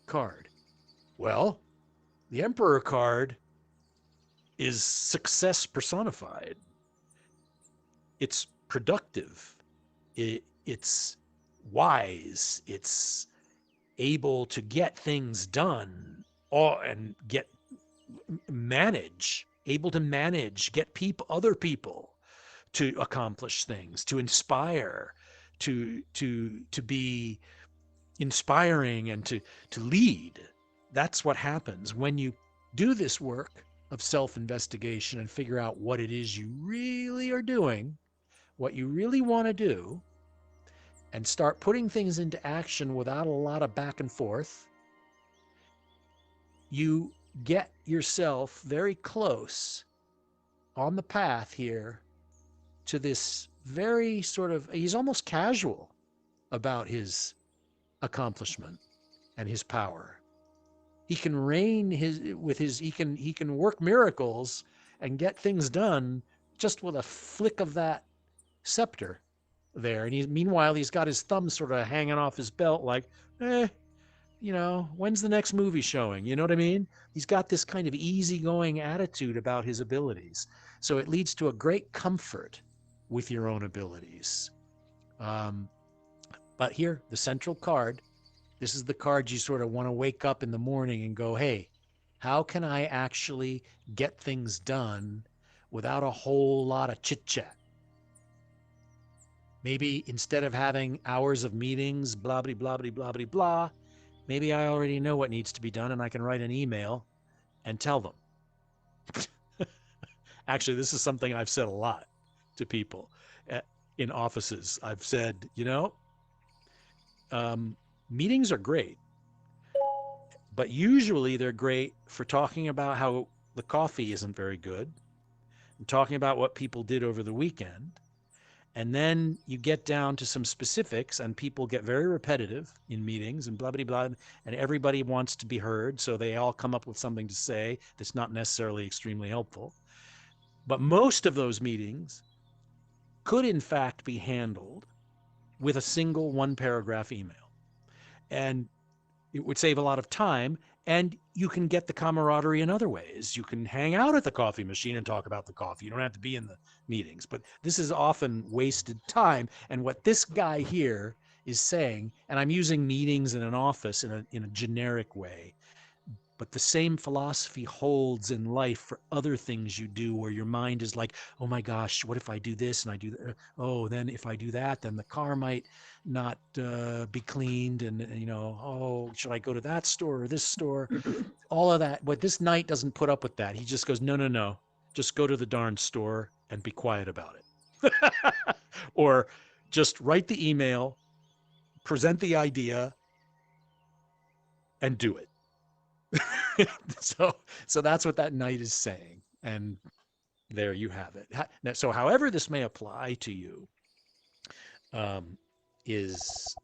card. Well, the Emperor card is success personified. It's productive. It's wise. It's able to get things done and able to manage, get other people to accomplish things, to inspire, to be inspiring, and to lead. That's what happens when you do this work of self-investigation and figure out what it is you really are doing, what you really want to do, and start putting things into action without a lot of back and forth. You get yourself very close on the path here to this very sort of, he's almost casual about his accomplishment and his power. He can he can work miracles and get things done just with a flick of that scepter there. And meanwhile, he's got his thumb sort of hanging off his belt like, when's the next movie showing? You know what I mean? He's got this kind of easygoing attitude about his abilities. So it leads to a great comfort with your own abilities. But here, the central card, this is the card you sort of want to wake up in the morning and go, hey, how can I actually get things done without a whole lot of chit-chat? Maybe instead of having hours of meetings, blah, blah, blah, blah, blah, blah, blah, maybe I already know what needs to be done and I can write an email and tell them. Actually, this is something I've said a lot to people in offices. I've said, meetings are great, but usually they're great for talking about how the coffee isn't very good and talking about what people did over the weekend. And then you get down to some specifics and people get very repetitive in meetings and blah, blah, blah. And everybody wants to be heard. So they all come up with something to say that's not necessarily extremely helpful. But most of those meetings could in fact be handled with a single one-paragraph email. And it would save a lot of time, and you can get the camaraderie in other ways. You can hang out at the coffee machine and talk about the coffee. You don't have to be in the meetings, but this is often wasted time. And what this guy here is saying, and I'm using meetings in an office in a generic way, but the same philosophy holds in life for other things you do where your mind is like, oh my gosh, what if I do this and I do that? Oh, then if I do that, then the car might not be cleaned. And, oh, should I go to that store or this store? All of that. But this knight doesn't put up with that. He just goes, no. Just go to the darn store and be quiet about it. Or just write the email, present the idea, and do it. So that's what that knight is saying, and there you have it. So however this may apply to you, is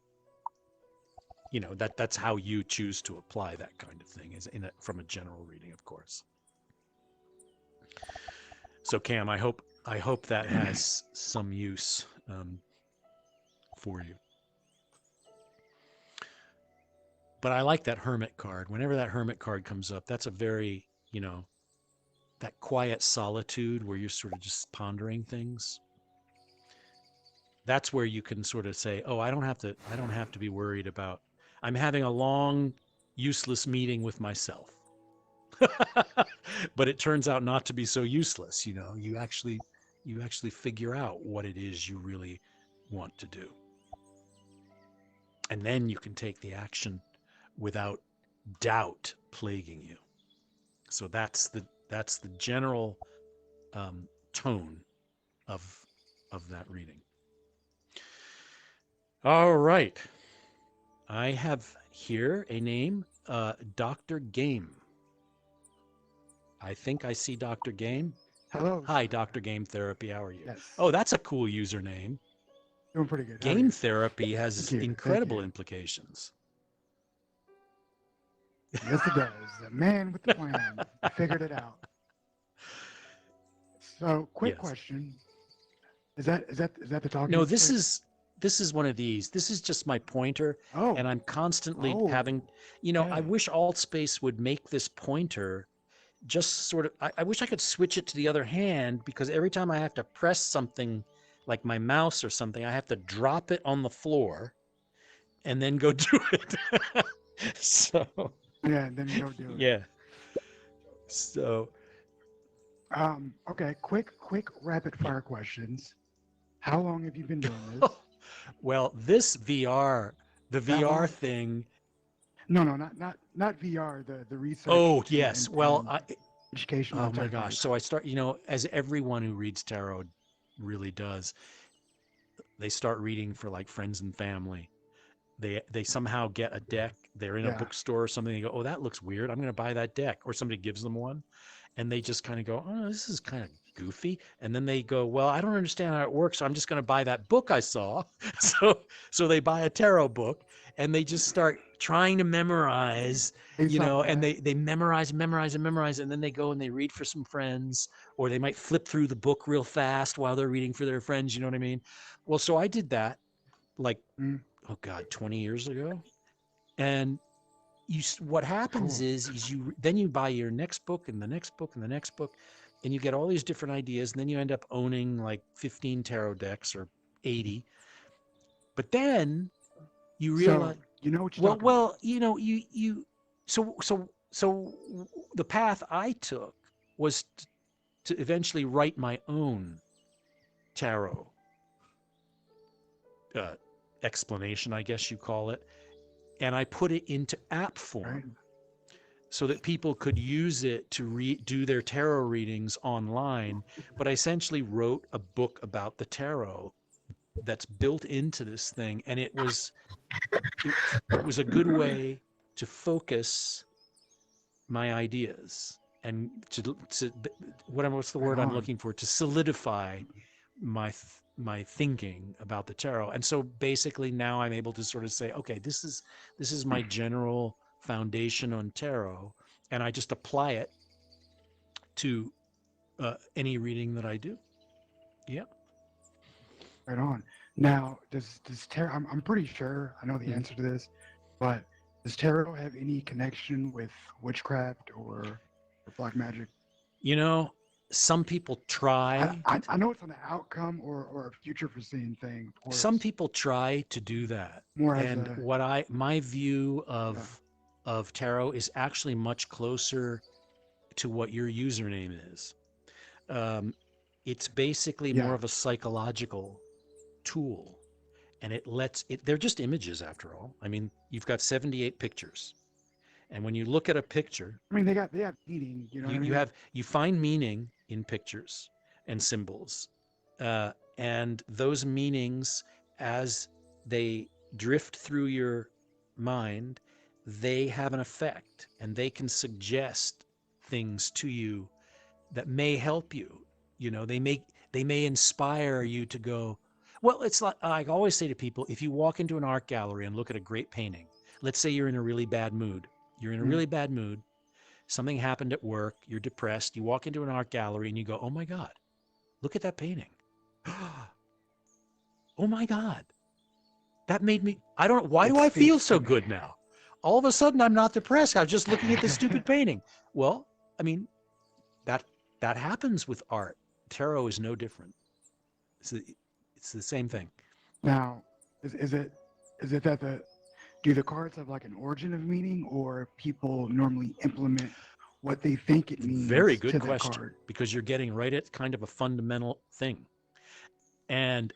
that's how you choose to apply that kind of thing, is from a general reading, of course. So Cam, I hope that has some use for you. But I like that hermit card. Whenever that hermit card comes up, that's a very, that quiet solitude where you're sort of just pondering things. That's where you can sort of say, oh, I don't have to be worried about, I'm having a long, useless meeting with myself. But it turns out not to be so useless. You actually figure out what it is you really want to do. And then you can take the action without doubt plaguing you. So that's the general tone of that reading. All right. I have here a name, Dr. Game. I think I see Dr. Game. Hello. Hi, Dr. Game Therapy. How are you? Yes. Oh, that's a cool username. Doing pretty good. How are Game you? therapy has Thank you. Thank incredible you. implications. Yes, it does. The man with the plan figured it out. So, quick Yes. question: is that the talking No, stick? this is one of these. This is just my pointer, Oh, and I'm constantly oh, having, I okay. wish Altspace would make this pointer just sort of, I wish I could switch it to the other hand, because every time I have to press something like my mouse or something, I have to drop it on the floor and then go do it. So, Yeah, and then go do it. yeah. So, Okay. Quick, rapid fire questions. How long have you been doing this? well, this VR, the That VR long? thing. No, not VR. The research Oh, yes. Well, and educational oh my gosh. technique. So I start, as everyone who reads tarot really does, they start reading for like friends and family. They somehow get a deck. They're in a Yeah. bookstore or something. They go, oh, that looks weird. I'm going to buy that deck. Or somebody gives them one, and they just kind of go, oh, this is kind of goofy. And then they go, well, I don't understand how it works, so I'm just going to buy that book I saw. So they buy a tarot book, and they just start trying to memorize, Based off and that. they memorize, and then they go and they read for some friends, or they might flip through the book real fast while they're reading for their friends. You know what I mean? Well, so I did that like, Mm, oh God, 20 years ago. And what happens cool. is then you buy your next book and the next book and the next book, and you get all these different ideas, and then you end up owning like 15 tarot decks or 80. But then you So realize, you know what you're well, talking about. so the path I took was to eventually write my own tarot uh, explanation, I guess you call it, and I put it into app Right. form so that people could use it to do their tarot readings online. But I essentially wrote a book about the tarot that's built into this thing, and it was a good way to focus my ideas and to what's the Right word I'm on. looking for, to solidify my thinking about the tarot. And so basically now I'm able to sort of say, okay, this is my general foundation on tarot, and I just apply it to any reading that I do. Yeah. Right on. Now, does tarot? I'm pretty sure I know the Mhm. answer to this, but does tarot have any connection with witchcraft or black magic? Some people try I know it's an outcome or a future foreseeing thing, of some course. people try to do that. More as And a my view yeah, of tarot is actually much closer to what your username is. It's basically more yeah, of a psychological tool, and they're just images after all. I mean, you've got 78 pictures, and when you look at a picture, I mean, they have meaning. You know what I mean? you find meaning in pictures and symbols, and those meanings, as they drift through your mind, they have an effect, and they can suggest things to you that may help you. They may inspire you to go. Well, it's like I always say to people, if you walk into an art gallery and look at a great painting, let's say you're in a really bad mood. You're in a Mm, really bad mood. Something happened at work. You're depressed. You walk into an art gallery and you go, "Oh my God, look at that painting. Oh my God, that made me. I don't. Why it do I feel speaks to so me. good now? All of a sudden, I'm not depressed. I'm just looking at this stupid painting." Well, I mean, that that happens with art. Tarot is no different. It's the same thing. Now, is it that do the cards have like an origin of meaning, or people normally implement what they think it Very means good to that question, card? because you're getting right at kind of a fundamental thing. And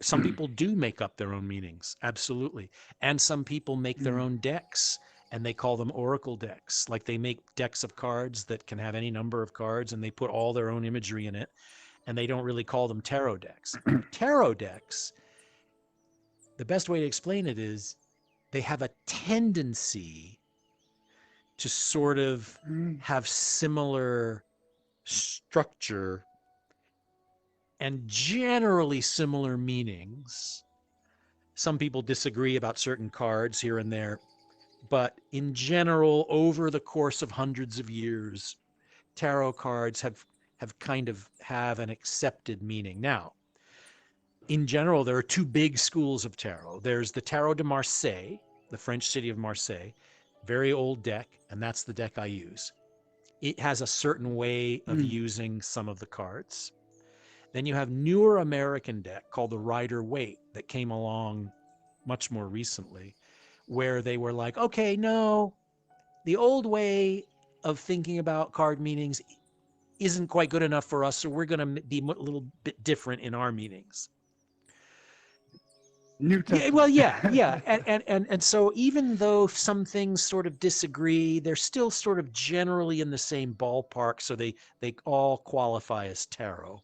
some people do make up their own meanings, absolutely. And some people make their Mm, own decks, and they call them oracle decks. Like they make decks of cards that can have any number of cards, and they put all their own imagery in it, and they don't really call them tarot decks. Tarot decks, the best way to explain it is they have a tendency to sort of mm, have similar structure and generally similar meanings, some people disagree about certain cards here and there, but in general, over the course of hundreds of years, tarot cards have kind of have an accepted meaning. Now, in general, there are two big schools of tarot. There's the Tarot de Marseille, the French city of Marseille, very old deck, and that's the deck I use. It has a certain way of using some of the cards. Then you have newer American deck called the Rider-Waite that came along much more recently, where they were like, okay, no, the old way of thinking about card meanings isn't quite good enough for us, so we're going to be a little bit different in our meanings. New Testament. Yeah, well, yeah. And so even though some things sort of disagree, they're still sort of generally in the same ballpark, so they all qualify as tarot.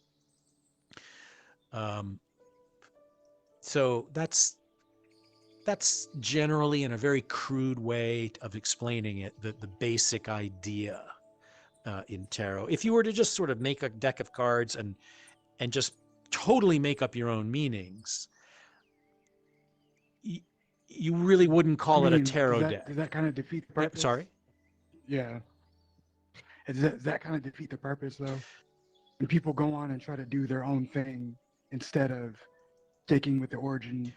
So that's generally, in a very crude way of explaining it, the basic idea in tarot. If you were to just sort of make a deck of cards and just totally make up your own meanings, you really wouldn't call it a tarot deck. Does that kind of defeat the purpose? Sorry? Yeah. Does that kind of defeat the purpose, though? When people go on and try to do their own thing instead of sticking with the origin,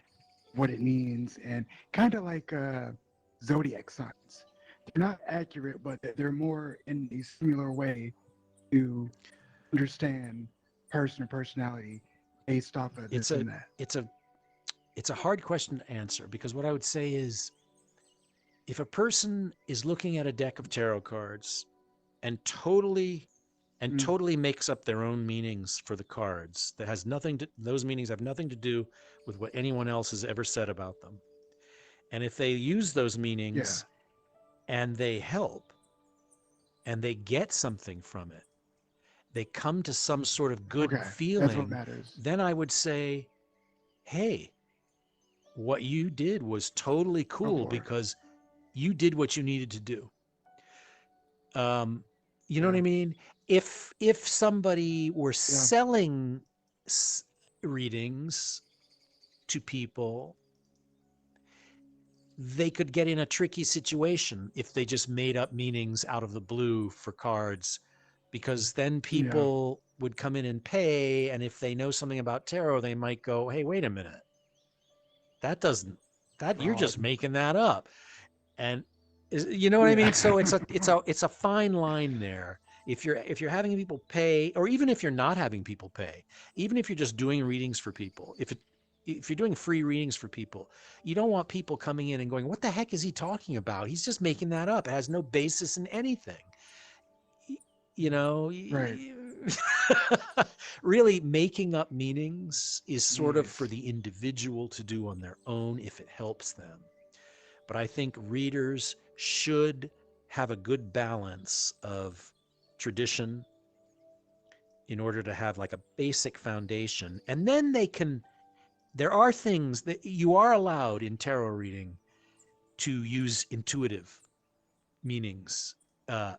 what it means, and kind of like zodiac signs. They're not accurate, but they're more in a similar way to understand person or personality based off of this and that. It's a hard question to answer, because what I would say is, if a person is looking at a deck of tarot cards and totally makes up their own meanings for the cards, that has nothing to, those meanings have nothing to do with what anyone else has ever said about them. And if they use those meanings and they help and they get something from it, they come to some sort of good feeling, that's what matters. Then I would say, hey, what you did was totally cool, because you did what you needed to do. You know what I mean? If somebody were selling readings to people, they could get in a tricky situation if they just made up meanings out of the blue for cards, because then people would come in and pay, and if they know something about tarot, they might go, hey, wait a minute, you're just making that up. And you know what I mean? So it's a fine line there. If you're having people pay, or even if you're not having people pay, even if you're just doing readings for people, if you're doing free readings for people, you don't want people coming in and going, what the heck is he talking about? He's just making that up. It has no basis in anything. You know, really making up meanings is sort of for the individual to do on their own if it helps them. But I think readers should have a good balance of tradition in order to have like a basic foundation. And then there are things that you are allowed in tarot reading to use intuitive meanings. And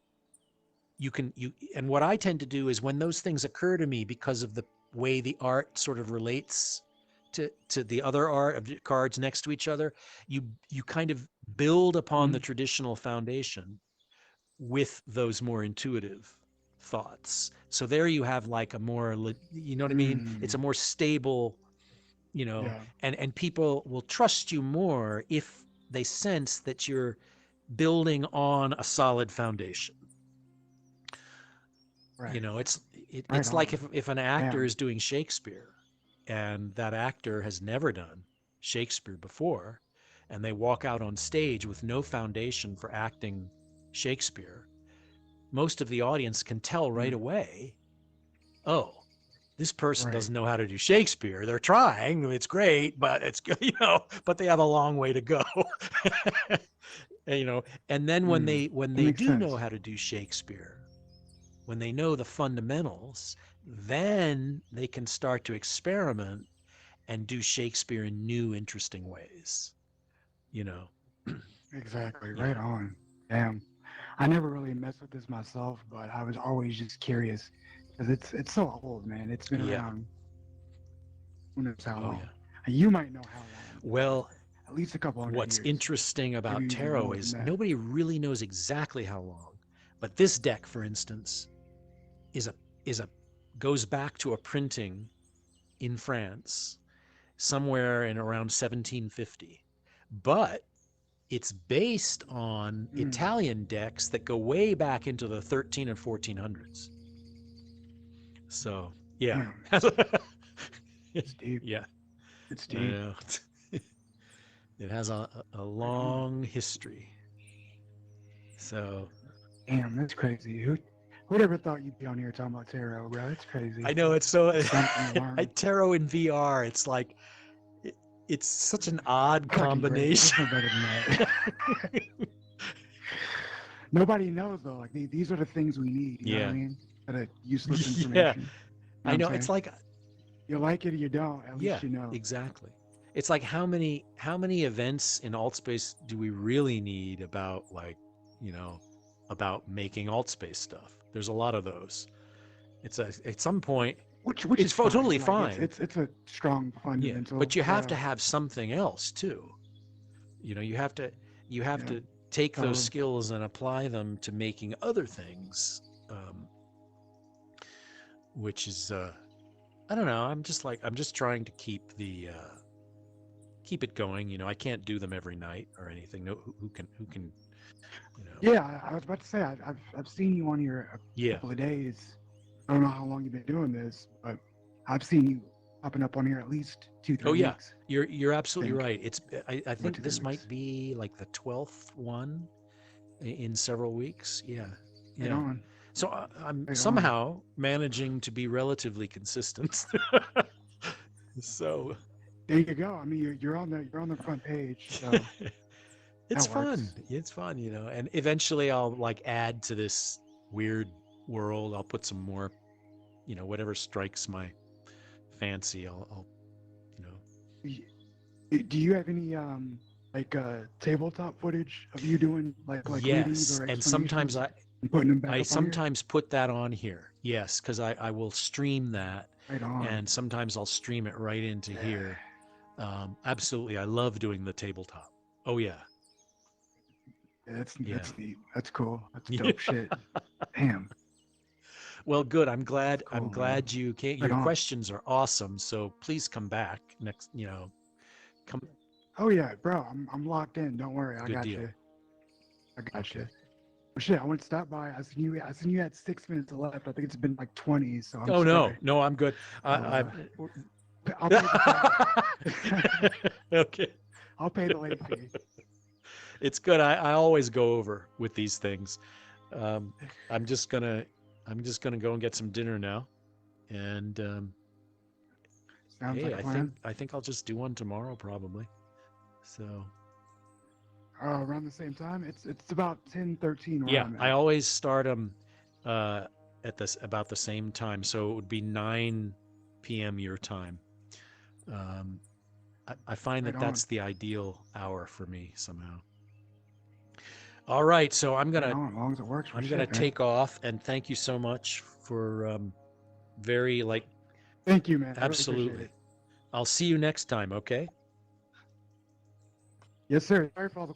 what I tend to do is, when those things occur to me because of the way the art sort of relates to the other art of cards next to each other, you kind of build upon the traditional foundation with those more intuitive thoughts. So there you have like a more, you know what I mean? It's a more stable, and people will trust you more if they sense that you're building on a solid foundation. Right. You know, it's like if an actor is doing Shakespeare, and that actor has never done Shakespeare before, and they walk out on stage with no foundation for acting Shakespeare, most of the audience can tell right away, oh, this person doesn't know how to do Shakespeare. They're trying, it's great, but it's, but they have a long way to go. And then when they do know how to do Shakespeare, when they know the fundamentals, then they can start to experiment and do Shakespeare in new, interesting ways. Exactly. Right on. Damn. I never really messed with this myself, but I was always just curious, because it's so old, man. It's been around. Who knows how long? Yeah. You might know how long. Well, At least a couple hundred what's years. interesting about Maybe even tarot more is than that. nobody really knows exactly how long. But this deck, for instance, is a goes back to a printing in France somewhere in around 1750. But it's based on Italian decks that go way back into the 13 and 1400s. So, yeah. It's deep. Yeah. It's deep. It has a long history. So, Damn, that's crazy. Who'd ever thought you'd be on here talking about tarot, bro? It's crazy. I know it's so Something to learn. tarot in VR. It's like it's such an odd Fucking great. There's combination. no better than that. Nobody knows though. Like these are the things we need. You know what I mean? That useless Yeah. information. I know it's like you like it or you don't. At least you know. Exactly. It's like how many events in alt space do we really need about, like, you know, about making alt space stuff? There's a lot of those. It's at some point, which it's is fine. totally Like, fine. It's a strong fundamental. But you have to have something else too. You know, you have to take those skills and apply them to making other things, which is I don't know. I'm just trying to keep it going. You know, I can't do them every night or anything. No, who can, you know. Yeah, I was about to say I've seen you on here a couple of days. I don't know how long you've been doing this, but I've seen you popping up on here at least 2-3 weeks. You're absolutely right. I think this might be like the 12th one in several weeks. Yeah. Right on. So I'm somehow managing to be relatively consistent. So there you go. I mean, you're on the front page. So it's fun. It's fun, you know. And eventually, I'll like add to this weird world. I'll put some more, you know, whatever strikes my fancy. I'll you know. Do you have any like tabletop footage of you doing like readings or and sometimes putting them back I up sometimes put that on here. Yes, because I will stream that. Right on. And sometimes I'll stream it right into here. Absolutely, I love doing the tabletop. Oh yeah. That's neat. That's cool. That's dope shit. Damn. Well, good. I'm glad. Cool, I'm glad you came. Right Your on. questions are awesome. So please come back next. You know, come. Oh yeah, bro. I'm locked in. Don't worry. I got you. I got you. Well, shit, I went to stop by. I seen you had 6 minutes left. I think it's been like 20. So I'm sorry. No, I'm good. I'll pay Okay. I'll pay the late fee. It's good. I always go over with these things. I'm just gonna go and get some dinner now, and Sounds like a plan. I think I'll just do one tomorrow probably. So. Around the same time, it's about 10:13. Yeah, I always start them at about the same time, so it would be 9 p.m. your time. I find that that's the ideal hour for me somehow. All right, so I'm gonna as long as it works. I'm gonna take off, and thank you so much for very like. Thank you, man. Absolutely. I'll see you next time. Okay. Yes, sir. Sorry for all the